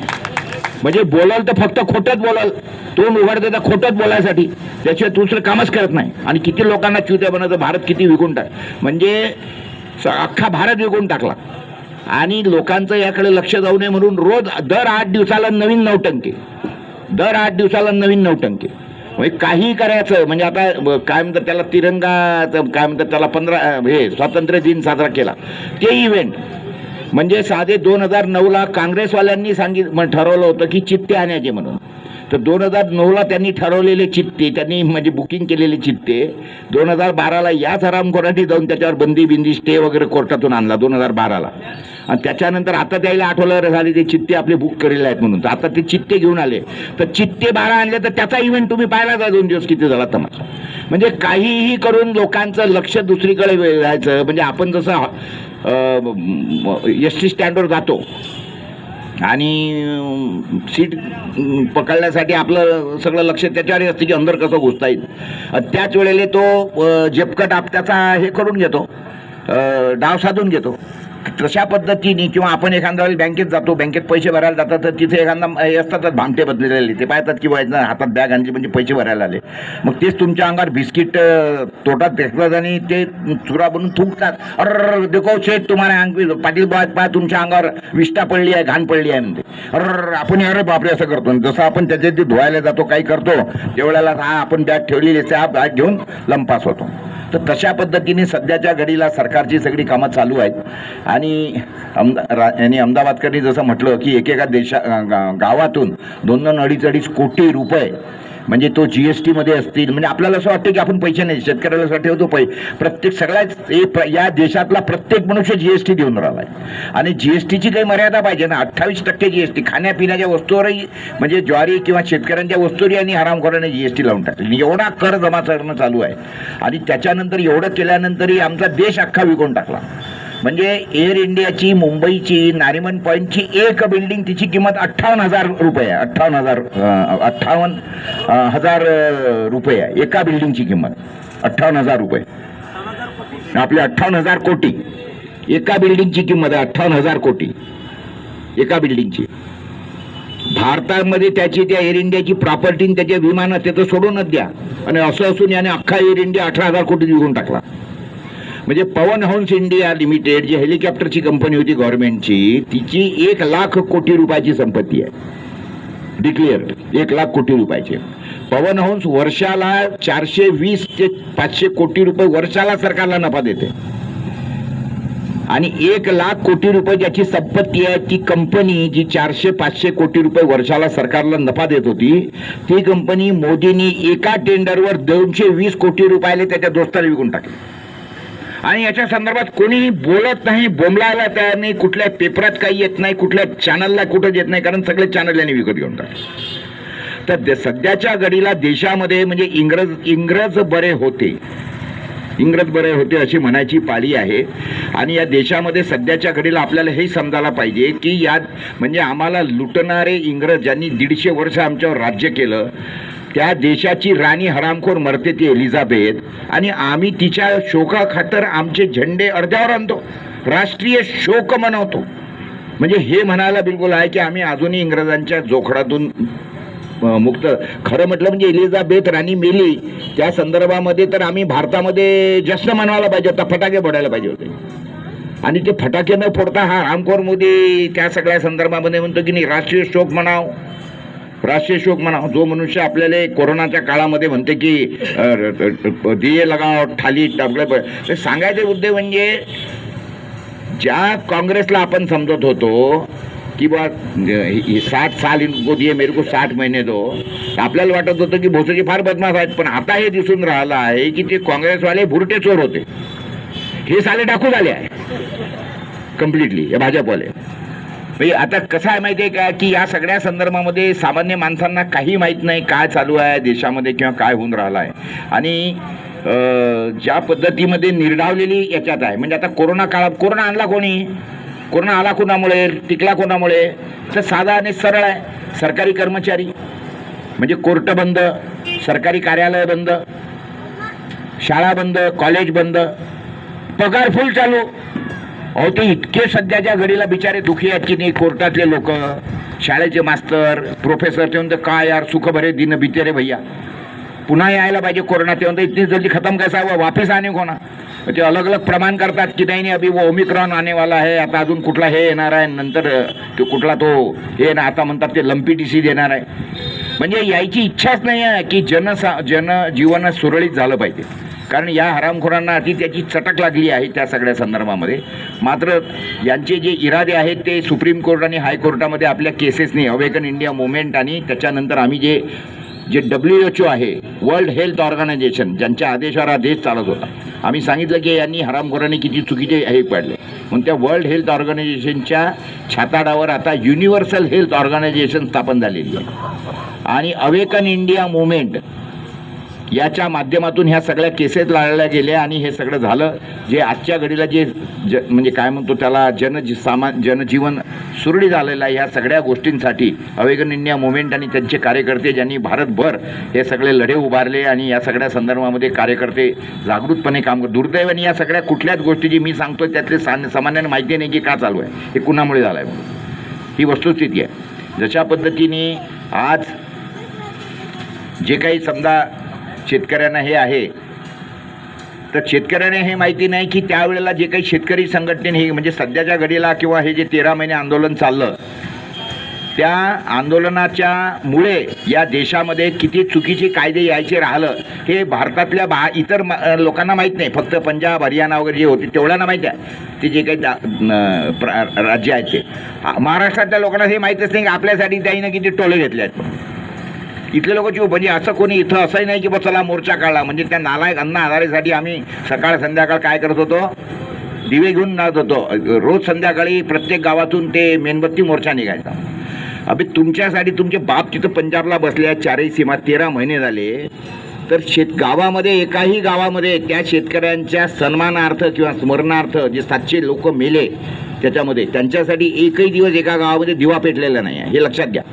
म्हणजे बोलाल तर फक्त खोटंच बोलाल, तोंड उघडते तर खोटंच बोलायसाठी, त्याशिवाय दुसरं कामच करत नाही. आणि किती लोकांना चुत्या बनवतं, भारत किती विकून म्हणजे अख्खा भारत विकून टाकला. आणि लोकांचं याकडे लक्ष जाऊ नये म्हणून रोज दर 8 दिवसाला नवीन नौटंकी, म्हणजे काही करायचं. म्हणजे आता काय म्हणतात त्याला तिरंगा, काय म्हणतात त्याला 15 स्वातंत्र्य दिन साजरा केला, ते इव्हेंट. म्हणजे साधे 2009ला काँग्रेसवाल्यांनी ठरवलं होतं की चित्ते आणायचे म्हणून. तर 2009ला त्यांनी ठरवलेले चित्ते, त्यांनी म्हणजे बुकिंग केलेले चित्ते 2012ला याच हरामखोरांनी जाऊन त्याच्यावर बंदी स्टे वगैरे कोर्टातून आणला 2012ला. आणि त्याच्यानंतर आता त्याला आठवलं झाले ते चित्ते आपले बुक केलेले आहेत म्हणून. तर आता ते चित्ते घेऊन आले, तर चित्ते 12 आणले, तर त्याचा इव्हेंट तुम्ही पाहिला जा 2 दिवस किती झाला तमाशा. म्हणजे काहीही करून लोकांचं लक्ष दुसरीकडे जायचं. म्हणजे आपण जसं एसटी स्टँडवर जातो आणि सीट पकडण्यासाठी आपलं सगळं लक्ष त्याच्यावर असतं की अंदर कसं घुसता येईल. त्याच वेळेला तो जेपकट त्याचा हे करून घेतो, डाव साधून घेतो. तशा पद्धतीने किंवा आपण एखाद्या वेळेला बँकेत जातो, बँकेत पैसे भरायला जातात, तर तिथे एखादा असतातच भामटे बदलेले, ते पाहतात की बायचं हातात बॅग आणली म्हणजे पैसे भरायला आले. मग तेच तुमच्या अंगावर बिस्किट तोटात फेकतात आणि ते चुरा बनून थुंकतात. अर देखो शेठ तुम्हाला अंग पाटील बा तुमच्या अंगावर विष्ठा पडली आहे, घाण पडली आहे म्हणते. अर आपण अरे बापरे असं करतो. जसं आपण त्याच्यात ते धुवायला जातो, काही करतो, त्यावेळेला आपण बॅग ठेवलेली बॅग घेऊन लंपास होतो. तर तशा पद्धतीने सध्याच्या घडीला सरकारची सगळी कामं चालू आहेत. आणि अहमदाबादकरांनी जसं म्हटलं की एकेका गावातून 2-2-2.5 कोटी रुपये म्हणजे तो GST मध्ये असतील. म्हणजे आपल्याला असं वाटतं की आपण पैसे नाही, शेतकऱ्याला असं ठेवतो प्रत्येक सगळ्याच या देशातला प्रत्येक मनुष्य GST देऊन राहिला आहे. आणि GSTची काही मर्यादा पाहिजे ना. 28% GST खाण्यापिण्याच्या वस्तूवरही, म्हणजे ज्वारी किंवा शेतकऱ्यांच्या वस्तूवरही आणि हरामखोराने GST लावून टाकली. एवढा कर जमा करणं चालू आहे. आणि त्याच्यानंतर एवढं केल्यानंतरही आमचा देश अख्खा विकून टाकला. म्हणजे एअर इंडियाची मुंबईची नारिमन पॉईंटची एक बिल्डिंग, तिची किंमत 58,000 रुपये आहे. 58,000 रुपये आहे एका बिल्डिंगची किंमत. 58,000 रुपये आपले 58,000 कोटी एका बिल्डिंगची किंमत आहे. 58,000 कोटी एका बिल्डिंगची. भारतामध्ये त्याची त्या एअर इंडियाची प्रॉपर्टी, त्याचे विमानं ते तर सोडूनच द्या. आणि असं असून याने अख्खा एअर इंडिया 18,000 कोटी विकून टाकला. म्हणजे पवन हंस इंडिया लिमिटेड जी हेलिकॉप्टरची कंपनी होती गव्हर्नमेंटची, तिची 1 लाख कोटी रुपयाची संपत्ती आहे, डिक्लेअर्ड 1 लाख कोटी रुपयाची. पवन हंस वर्षाला 420 ते 500 कोटी रुपये वर्षाला सरकारला नफा देते. आणि 1,00,000 कोटी रुपये ज्याची संपत्ती आहे, ती कंपनी जी 400-500 कोटी रुपये वर्षाला सरकारला नफा देत होती, ती कंपनी मोदींनी एका टेंडरवर 220 कोटी रुपयाले त्याच्या दोस्ताला विकून टाकली. आणि याच्या संदर्भात कोणीही बोलत नाही, बोंबलायला तयार नाही, कुठल्या पेपरात काही येत नाही, कुठल्या चॅनलला कुठं येत नाही, कारण सगळे चॅनल यांनी विकत घेऊन टाकले. तर सध्याच्या घडीला देशामध्ये म्हणजे इंग्रज बरे होते अशी म्हणायची पाळी आहे. आणि या देशामध्ये सध्याच्या घडीला आपल्याला हे समजायला पाहिजे की यात म्हणजे आम्हाला लुटणारे इंग्रज ज्यांनी 150 वर्ष आमच्यावर राज्य केलं, त्या देशाची राणी हरामखोर मरते ती एलिझाबेथ, आणि आम्ही तिच्या शोकाखातर आमचे झेंडे अर्ध्यावर आणतो, राष्ट्रीय शोक मनवतो. म्हणजे हे म्हणायला बिलकुल आहे की आम्ही अजूनही इंग्रजांच्या जोखडातून मुक्त. खरं म्हटलं म्हणजे एलिझाबेथ राणी मेली त्या संदर्भामध्ये तर आम्ही भारतामध्ये जश्न मनवायला पाहिजे होता, फटाके फोडायला पाहिजे होते. आणि ते फटाके न फोडता हा हरामखोर मोदी त्या सगळ्या संदर्भामध्ये म्हणतो की नाही राष्ट्रीय शोक म्हणाव. जो मनुष्य आपल्याला कोरोनाच्या काळामध्ये म्हणते की दिये लगाव थाली टाकले, सांगायचे मुद्दे म्हणजे ज्या काँग्रेसला आपण समजत होतो की बा 60 साल इनको दिए मेरे को 60 महिने दो, आपल्याला वाटत होतं की भोसले फार बदमाश आहेत. पण आता हे दिसून राहिलं आहे की ते काँग्रेसवाले भुरटे चोर होते, हे साले डाकू झाले आहे कम्प्लिटली हे भाजपवाले. म्हणजे आता कसं आहे माहिती आहे का की या सगळ्या संदर्भामध्ये सामान्य माणसांना काही माहीत नाही काय चालू आहे देशामध्ये किंवा काय होऊन राहिलं आहे. आणि ज्या पद्धतीमध्ये निर्डावलेली याच्यात आहे म्हणजे आता कोरोना काळात कोरोना आणला कोणी, कोरोना आला कोणामुळे, टिकला कोणामुळे, तर साधा आणि सरळ आहे. सरकारी कर्मचारी म्हणजे कोर्ट बंद, सरकारी कार्यालय बंद, शाळा बंद, कॉलेज बंद, पगार फुल चालू. अहो ते इतके सध्याच्या घडीला बिचारे दुखी आहेत की नाही, कोर्टातले लोक, शाळेचे मास्तर, प्रोफेसर, ते म्हणते काय यार सुख भरे दिन बीते रे भैया, पुन्हा यायला पाहिजे कोरोना. ते म्हणते इतनी जल्दी खत्म कैसा हुआ, वापस आने को ना. ते अलग अलग प्रमाण करतात की नाही अभी वो ओमिक्रॉन आने वाला है, आता अजून कुठला हे येणार आहे, नंतर ते कुठला तो हे ना, आता म्हणतात ते लंपी डिसीज येणार आहे. म्हणजे यायची इच्छाच नाही आहे की जनजीवन सुरळीत झालं पाहिजे. कारण या हरामखोरांना आधी त्याची चटक लागली आहे त्या सगळ्या संदर्भामध्ये. मात्र यांचे जे इरादे आहेत ते सुप्रीम कोर्ट आणि हायकोर्टामध्ये आपल्या केसेसनी अवेकन इंडिया मुवमेंट आणि त्याच्यानंतर आम्ही जे WHO आहे, वर्ल्ड हेल्थ ऑर्गनायझेशन, ज्यांच्या आदेशावर हा देश चालत होता, आम्ही सांगितलं की यांनी हरामखोरांनी किती चुकीचे हे पाडले. म्हणून त्या वर्ल्ड हेल्थ ऑर्गनायझेशनच्या छाताडावर आता युनिव्हर्सल हेल्थ ऑर्गनायझेशन स्थापन झालेली आहे. आणि अवेकन इंडिया मुवमेंट याच्या माध्यमातून ह्या सगळ्या केसेस लावल्या गेल्या आणि हे सगळं झालं. जे आजच्या घडीला जे म्हणजे काय म्हणतो त्याला जनजीवन सुरळीत झालेलं आहे. ह्या सगळ्या गोष्टींसाठी अवेकन इंडिया मुवमेंट आणि त्यांचे कार्यकर्ते ज्यांनी भारतभर हे सगळे लढे उभारले आणि या सगळ्या संदर्भामध्ये कार्यकर्ते जागृतपणे काम करतात. दुर्दैवाने या सगळ्या कुठल्याच गोष्टी जी मी सांगतो त्यातले सामान्यांना माहिती नाही की का चालू आहे, हे कुणामुळे झालं आहे म्हणून. ही वस्तुस्थिती आहे. जशा पद्धतीने आज जे काही समजा शेतकऱ्यांना हे आहे, तर शेतकऱ्यांना हे माहिती नाही की त्यावेळेला जे काही शेतकरी संघटनेने हे म्हणजे सध्याच्या घडीला किंवा हे जे 13 महिने आंदोलन चाललं, त्या आंदोलनाच्या मुळे या देशामध्ये किती चुकीचे कायदे यायचे राहिलं हे भारतातल्या इतर लोकांना माहीत नाही. फक्त पंजाब, हरियाणा वगैरे जे होते तेवढ्यांना माहिती आहे, ते जे काही राज्य आहेत ते. महाराष्ट्रातल्या लोकांना हे माहीतच नाही की आपल्यासाठी त्याईनं किती टोले घेतले आहेत. इथले लोक म्हणजे असं कोणी इथं असंही नाही की बा चला मोर्चा काढला. म्हणजे त्या नालायक अण्णा हजारेसाठी आम्ही सकाळ संध्याकाळ काय करत होतो, दिवे घेऊन जात होतो. रोज संध्याकाळी प्रत्येक गावातून ते मेणबत्ती मोर्चा निघायचा. अभि तुमच्यासाठी तुमचे बाप तिथं पंजाबला बसले आहेत, चारही सीमा 13 महिने झाले. तर गावामध्ये एकाही गावामध्ये त्या शेतकऱ्यांच्या सन्मानार्थ किंवा स्मरणार्थ जे 700 लोक मेले त्याच्यामध्ये त्यांच्यासाठी एकही दिवस एका गावामध्ये दिवा पेटलेला नाही आहे, हे लक्षात घ्या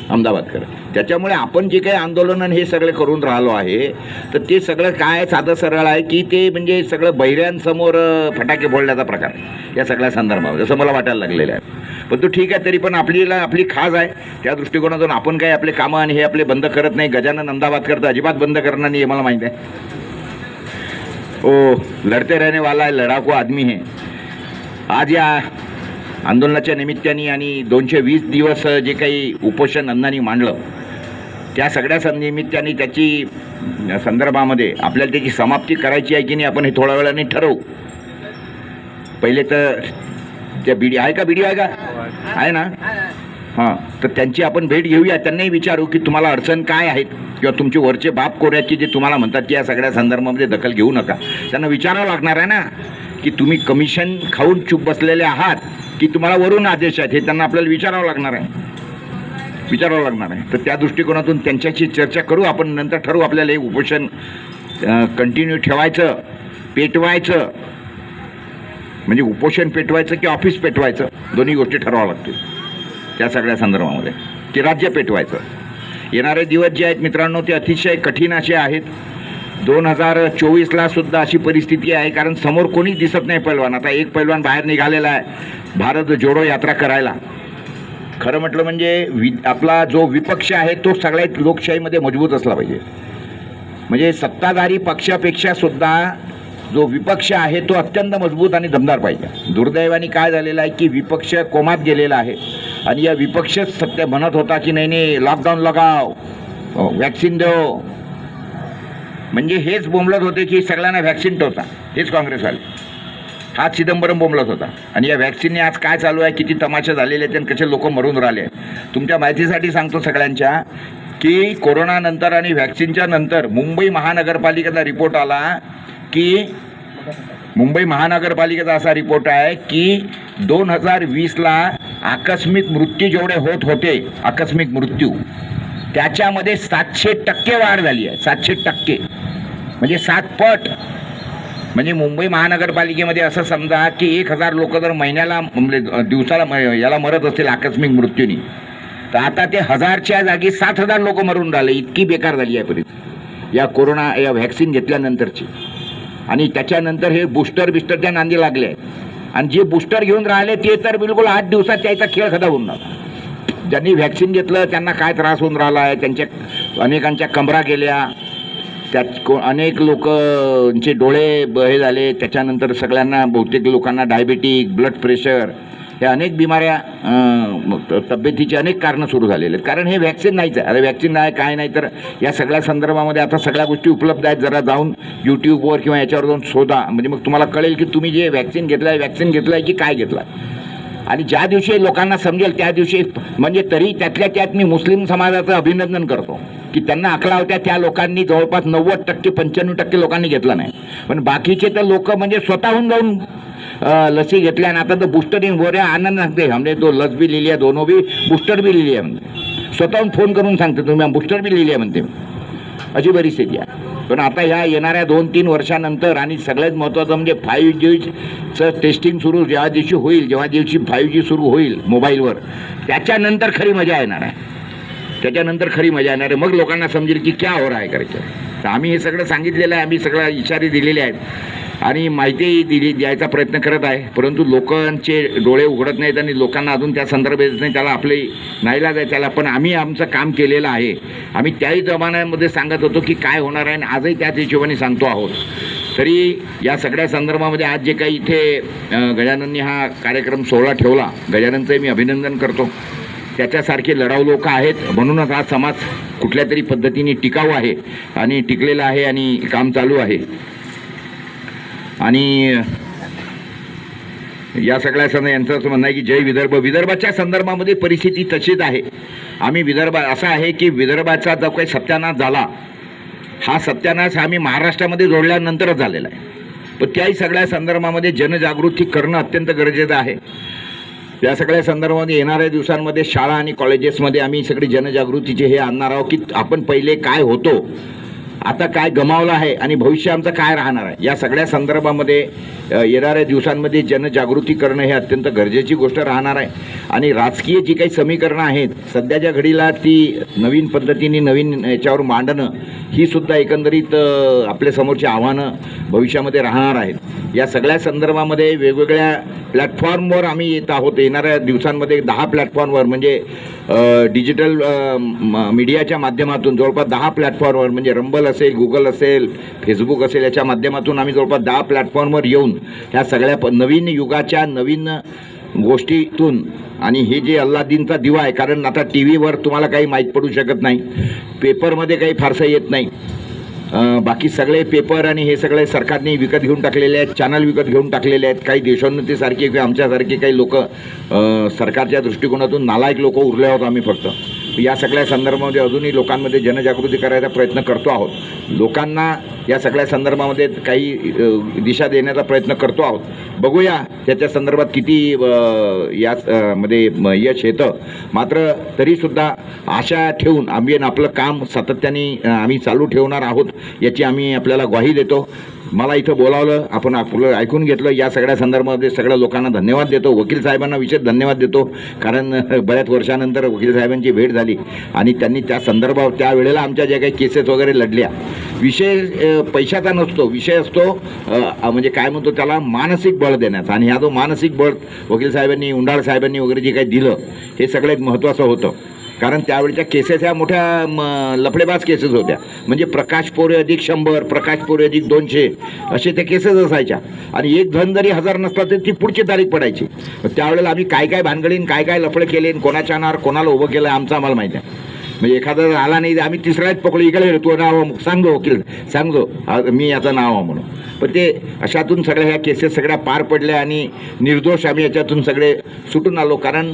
अहमदाबादकर. त्याच्यामुळे आपण जे काही आंदोलन हे सगळे करून राहिलो आहे, तर ते सगळं काय साधं सरळ आहे की ते म्हणजे सगळं बहिऱ्यांसमोर फटाके फोडण्याचा प्रकार या सगळ्या संदर्भामध्ये असं मला वाटायला लागलेलं आहे. पण तो ठीक आहे, तरी पण आपली खाज आहे त्या दृष्टिकोनातून आपण काही आपले कामं आणि हे आपले बंद करत नाही. गजानन अहमदाबादकर तर अजिबात बंद करणार नाही हे मला माहीत आहे. ओ लढते रहने वाला है, लढाकू आदमी है. आज या आंदोलनाच्या निमित्ताने आणि 220 दिवस जे काही उपोषण अण्णांनी मांडलं त्या सगळ्या निमित्ताने त्याची संदर्भामध्ये आपल्याला त्याची समाप्ती करायची आहे की नाही आपण हे थोड्या वेळाने ठरवू. पहिले तर त्या बीडी आहे का, बीडी आहे का, आहे ना, हां, तर त्यांची आपण भेट घेऊया, त्यांनाही विचारू की तुम्हाला अडचण काय आहेत, किंवा तुमचे वरचे बाप कोऱ्यात की जे तुम्हाला म्हणतात की या सगळ्या संदर्भामध्ये दखल घेऊ नका, त्यांना विचारावं लागणार आहे ना की तुम्ही कमिशन खाऊन चूप बसलेले आहात की तुम्हाला वरून आदेश आहेत, हे त्यांना आपल्याला विचारावं लागणार आहे. तर त्या दृष्टिकोनातून त्यांच्याशी चर्चा करू आपण, नंतर ठरवू आपल्याला हे उपोषण कंटिन्यू ठेवायचं, पेटवायचं, म्हणजे उपोषण पेटवायचं की ऑफिस पेटवायचं, दोन्ही गोष्टी ठरवावं लागतील त्या सगळ्या संदर्भामध्ये, की राज्य पेटवायचं. येणारे दिवस जे आहेत मित्रांनो ते अतिशय कठीण असे आहेत. 2024ला सुद्धा अशी परिस्थिती आहे, कारण समोर कोणीच दिसत नाही पैलवान. आता एक पैलवान बाहेर निघालेला आहे भारत जोडो यात्रा करायला. खरं म्हटलं म्हणजे आपला जो विपक्ष आहे तो सगळ्यात लोकशाहीमध्ये मजबूत असला पाहिजे. म्हणजे सत्ताधारी पक्षापेक्षा सुद्धा जो विपक्ष आहे तो अत्यंत मजबूत आणि दमदार पाहिजे. दुर्दैवाने काय झालेलं आहे की विपक्ष कोमात गेलेला आहे आणि या विपक्षच सत्य म्हणत होता की नाही लॉकडाऊन लगाव, व्हॅक्सिन देऊ, म्हणजे हेच बोंबलत होते की सगळ्यांना व्हॅक्सिन टोचा, हेच काँग्रेसवाले, हा चिदंबरम बोंबलत होता. आणि या व्हॅक्सिनने आज काय चालू आहे, किती तमाशे झालेले आहेत आणि कसे लोक मरून राहिले. तुमच्या माहितीसाठी सांगतो सगळ्यांच्या की कोरोनानंतर आणि व्हॅक्सिनच्या नंतर मुंबई महानगरपालिकेचा रिपोर्ट आला की मुंबई महानगरपालिकेचा असा रिपोर्ट आहे की 2020ला आकस्मिक मृत्यू जेवढे होत होते, आकस्मिक मृत्यू, त्याच्यामध्ये 700% वाढ झाली आहे. 700% म्हणजे 7 पट. म्हणजे मुंबई महानगरपालिकेमध्ये असं समजा की 1000 लोक जर महिन्याला म्हणजे दिवसाला याला मरत असतील आकस्मिक मृत्यूनी, तर आता ते 1000च्या जागी 7000 लोक मरून राहिले. इतकी बेकार झाली आहे परिस्थिती या कोरोना या व्हॅक्सिन घेतल्यानंतरची. आणि त्याच्यानंतर हे बूस्टरच्या नांदी लागले आहेत. आणि जे बूस्टर घेऊन राहिले ते तर बिलकुल 8 दिवसात त्याचा खेळ खतम होऊन राहिला. ज्यांनी व्हॅक्सिन घेतलं त्यांना काय त्रास होऊन राहिला आहे, त्यांच्या अनेकांच्या कमरा गेल्या, त्यात अनेक लोकांचे डोळे हे झाले, त्याच्यानंतर सगळ्यांना बहुतेक लोकांना डायबेटिक, ब्लड प्रेशर, ह्या अनेक बिमाऱ्या, तब्येतीची अनेक कारणं सुरू झालेले आहेत. कारण हे व्हॅक्सिन नाहीच आहे. अरे व्हॅक्सिन नाही काय नाही, तर या सगळ्या संदर्भामध्ये आता सगळ्या गोष्टी उपलब्ध आहेत. जरा जाऊन यूट्यूबवर किंवा याच्यावर जाऊन शोधा, म्हणजे मग तुम्हाला कळेल की तुम्ही जे व्हॅक्सिन घेतलं आहे की काय घेतलं आहे. आणि ज्या दिवशी लोकांना समजेल त्या दिवशी, म्हणजे तरी त्यातल्या त्यात मी मुस्लिम समाजाचं अभिनंदन करतो की त्यांना अकला होत्या, त्या लोकांनी जवळपास 90% 95% लोकांनी घेतला नाही. पण बाकीचे तर लोक म्हणजे स्वतःहून जाऊन लसी घेतल्या. आणि आता तर बूस्टर इन बोऱ्या आनंद सांगते, हमने तो लस भी लिहिली आहे, दोनों भी बूस्टर भी लिहिली आहे म्हणते, स्वतःहून फोन करून सांगते तुम्ही बूस्टर भी लिहिली आहे म्हणते, अशी परिस्थिती आहे. पण आता ह्या येणाऱ्या 2-3 वर्षानंतर आणि सगळ्यात महत्त्वाचं म्हणजे 5Gचं टेस्टिंग सुरू जेव्हा दिवशी 5G सुरू होईल मोबाईलवर, त्याच्यानंतर खरी मजा येणार आहे. मग लोकांना समजेल की क्या हो रहा है करायचं. तर आम्ही हे सगळं सांगितलेलं आहे, आम्ही सगळं इशारे दिलेले आहेत आणि माहिती द्यायचा प्रयत्न करत आहे. परंतु लोकांचे डोळे उघडत नाहीत आणि लोकांना अजून त्या संदर्भात येत नाही. त्याला आपले नाईलाज आहे त्याला, पण आम्ही आमचं काम केलेलं आहे. आम्ही त्याही जमान्यामध्ये सांगत होतो की काय होणार आहे आणि आजही त्याच हिशोबाने सांगतो आहोत. तरी या सगळ्या संदर्भामध्ये आज जे काही इथे गजानननी हा कार्यक्रम सोहळा ठेवला, गजाननचंही मी अभिनंदन करतो. त्याच्यासारखे लढाऊ लोक आहेत, म्हणूनच हा समाज कुठल्या तरी पद्धतीने टिकाऊ आहे आणि टिकलेला आहे आणि काम चालू आहे. आणि या सगळ्या यांचं असं म्हणणं आहे की जय विदर्भ. विदर्भाच्या संदर्भामध्ये परिस्थिती तशीच आहे. आम्ही असं आहे की विदर्भाचा जो काही सत्यानाश झाला, हा सत्यानाश आम्ही महाराष्ट्रामध्ये जोडल्यानंतरच झालेला आहे. पण त्याही सगळ्या संदर्भामध्ये जनजागृती करणं अत्यंत गरजेचं आहे. या सगळ्या संदर्भामध्ये येणाऱ्या दिवसांमध्ये शाळा आणि कॉलेजेसमध्ये आम्ही सगळी जनजागृतीचे हे आणणार आहोत की आपण पहिले काय होतो, आता काय गमावलं आहे आणि भविष्य आमचं काय राहणार आहे. या सगळ्या संदर्भामध्ये येणाऱ्या दिवसांमध्ये जनजागृती करणं हे अत्यंत गरजेची गोष्ट राहणार आहे. आणि राजकीय जी काही समीकरणं आहेत सध्याच्या घडीला ती नवीन पद्धतीने नवीन याच्यावर मांडणं ही सुद्धा एकंदरीत आपल्या समोरची आव्हानं भविष्यामध्ये राहणार आहेत. या सगळ्या संदर्भामध्ये वेगवेगळ्या प्लॅटफॉर्मवर आम्ही येत आहोत. येणाऱ्या दिवसांमध्ये 10 प्लॅटफॉर्मवर म्हणजे डिजिटल मीडियाच्या माध्यमातून जवळपास 10 प्लॅटफॉर्मवर म्हणजे रंबल असेल, गुगल असेल, फेसबुक असेल, याच्या माध्यमातून आम्ही जवळपास 10 प्लॅटफॉर्मवर येऊन ह्या सगळ्या नवीन युगाच्या नवीन गोष्टीतून, आणि हे जे अल्लादीनचा दिवा आहे, कारण आता टी व्हीवर तुम्हाला काही माहीत पडू शकत नाही, पेपरमध्ये काही फारसं येत नाही, बाकी सगळे पेपर आणि हे सगळे सरकारने विकत घेऊन टाकलेले आहेत, चॅनल विकत घेऊन टाकलेले आहेत. काही देशोन्नतीसारखे किंवा आमच्यासारखे काही लोक सरकारच्या दृष्टिकोनातून नालायक लोक उरले आहोत आम्ही फक्त. या सगळ्या संदर्भामध्ये अजूनही लोकांमध्ये जनजागृती करायचा प्रयत्न करतो आहोत. लोकांना या सगळ्या संदर्भामध्ये काही दिशा देण्याचा प्रयत्न करतो आहोत. बघूया त्याच्या संदर्भात किती या मध्ये यश येतं. मात्र तरीसुद्धा आशा ठेवून आम्ही आपलं काम सातत्याने आम्ही चालू ठेवणार आहोत याची आम्ही आपल्याला ग्वाही देतो. मला इथं बोलावलं, आपण आपलं ऐकून घेतलं. या सगळ्या संदर्भामध्ये सगळ्या लोकांना धन्यवाद देतो. वकील साहेबांना विशेष धन्यवाद देतो, कारण बऱ्याच वर्षानंतर वकील साहेबांची भेट झाली आणि त्यांनी त्या संदर्भात त्यावेळेला आमच्या ज्या काही केसेस वगैरे लढल्या, विषय पैशाचा नसतो, विषय असतो म्हणजे काय म्हणतो त्याला, मानसिक बळ देण्याचा. आणि ह्या जो मानसिक बळ वकील साहेबांनी, उंडाळ साहेबांनी वगैरे जे काही दिलं हे सगळ्यात महत्त्वाचं होतं. कारण त्यावेळच्या केसेस ह्या मोठ्या लफडेबाज केसेस होत्या. म्हणजे प्रकाश पोरे अधिक 100, प्रकाश पोरे अधिक 200 असे त्या केसेस असायच्या. आणि एक धन जरी 1000 नसला तरी ती पुढची तारीख पडायची. त्यावेळेला आम्ही काय काय भानगडीन काय काय लफडे केले, कोणाच्या नार कोणाला उभं केलं आमचं आम्हाला माहिती आहे. म्हणजे एखादा आला नाही, आम्ही तिसऱ्याच पकडू, इकडे तू नाव सांगतो वकील, सांगतो मी याचं नाव आहे म्हणून. पण ते अशातून सगळ्या ह्या केसेस सगळ्या पार पडल्या आणि निर्दोष आम्ही याच्यातून सगळे सुटून आलो. कारण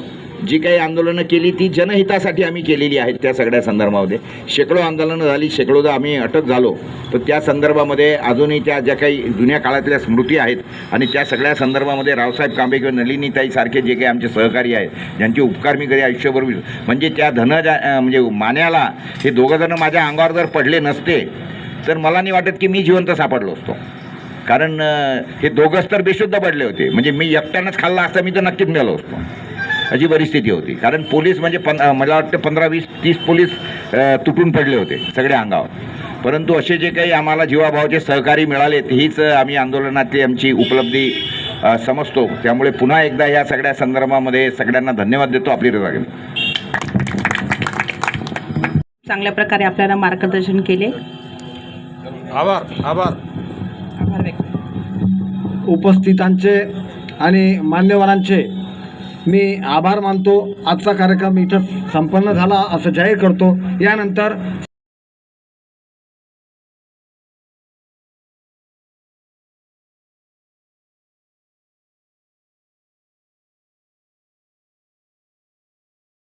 जी काही आंदोलनं केली ती जनहितासाठी आम्ही केलेली आहेत. त्या सगळ्या संदर्भामध्ये शेकडो आंदोलनं झाली, शेकडोदा आम्ही अटक झालो. पण त्या संदर्भामध्ये अजूनही त्या ज्या काही जुन्या काळातल्या स्मृती आहेत आणि त्या सगळ्या संदर्भामध्ये रावसाहेब कांबे किंवा नलिनीताई सारखे जे काही आमचे सहकारी आहेत, ज्यांचे उपकार मी कधी आयुष्यभर म्हणजे त्या म्हणजे मान्याला हे दोघंजणं माझ्या अंगावर जर पडले नसते तर मला नाही वाटत की मी जिवंत सापडलो असतो. कारण हे दोघंच तर बेशुद्ध पडले होते. म्हणजे मी एकट्यानंच खाल्ला असता मी तर नक्कीच मिळालो असतो, अशी परिस्थिती होती. कारण पोलीस म्हणजे मला वाटतं 15, 20, 30 पोलीस तुटून पडले होते सगळ्या अंगावर. परंतु असे जे काही आम्हाला जीवाभावाचे सहकारी मिळाले हीच आम्ही आंदोलनातली आमची उपलब्धी समजतो. त्यामुळे पुन्हा एकदा या सगळ्या संदर्भामध्ये सगळ्यांना धन्यवाद देतो. आपली रजा घेतो. चांगल्या प्रकारे आपल्याला मार्गदर्शन केले. आभार उपस्थितांचे आणि मान्यवरांचे मी आभार मानतो. आजचा कार्यक्रम इथं संपन्न झाला असं जाहीर करतो. यानंतर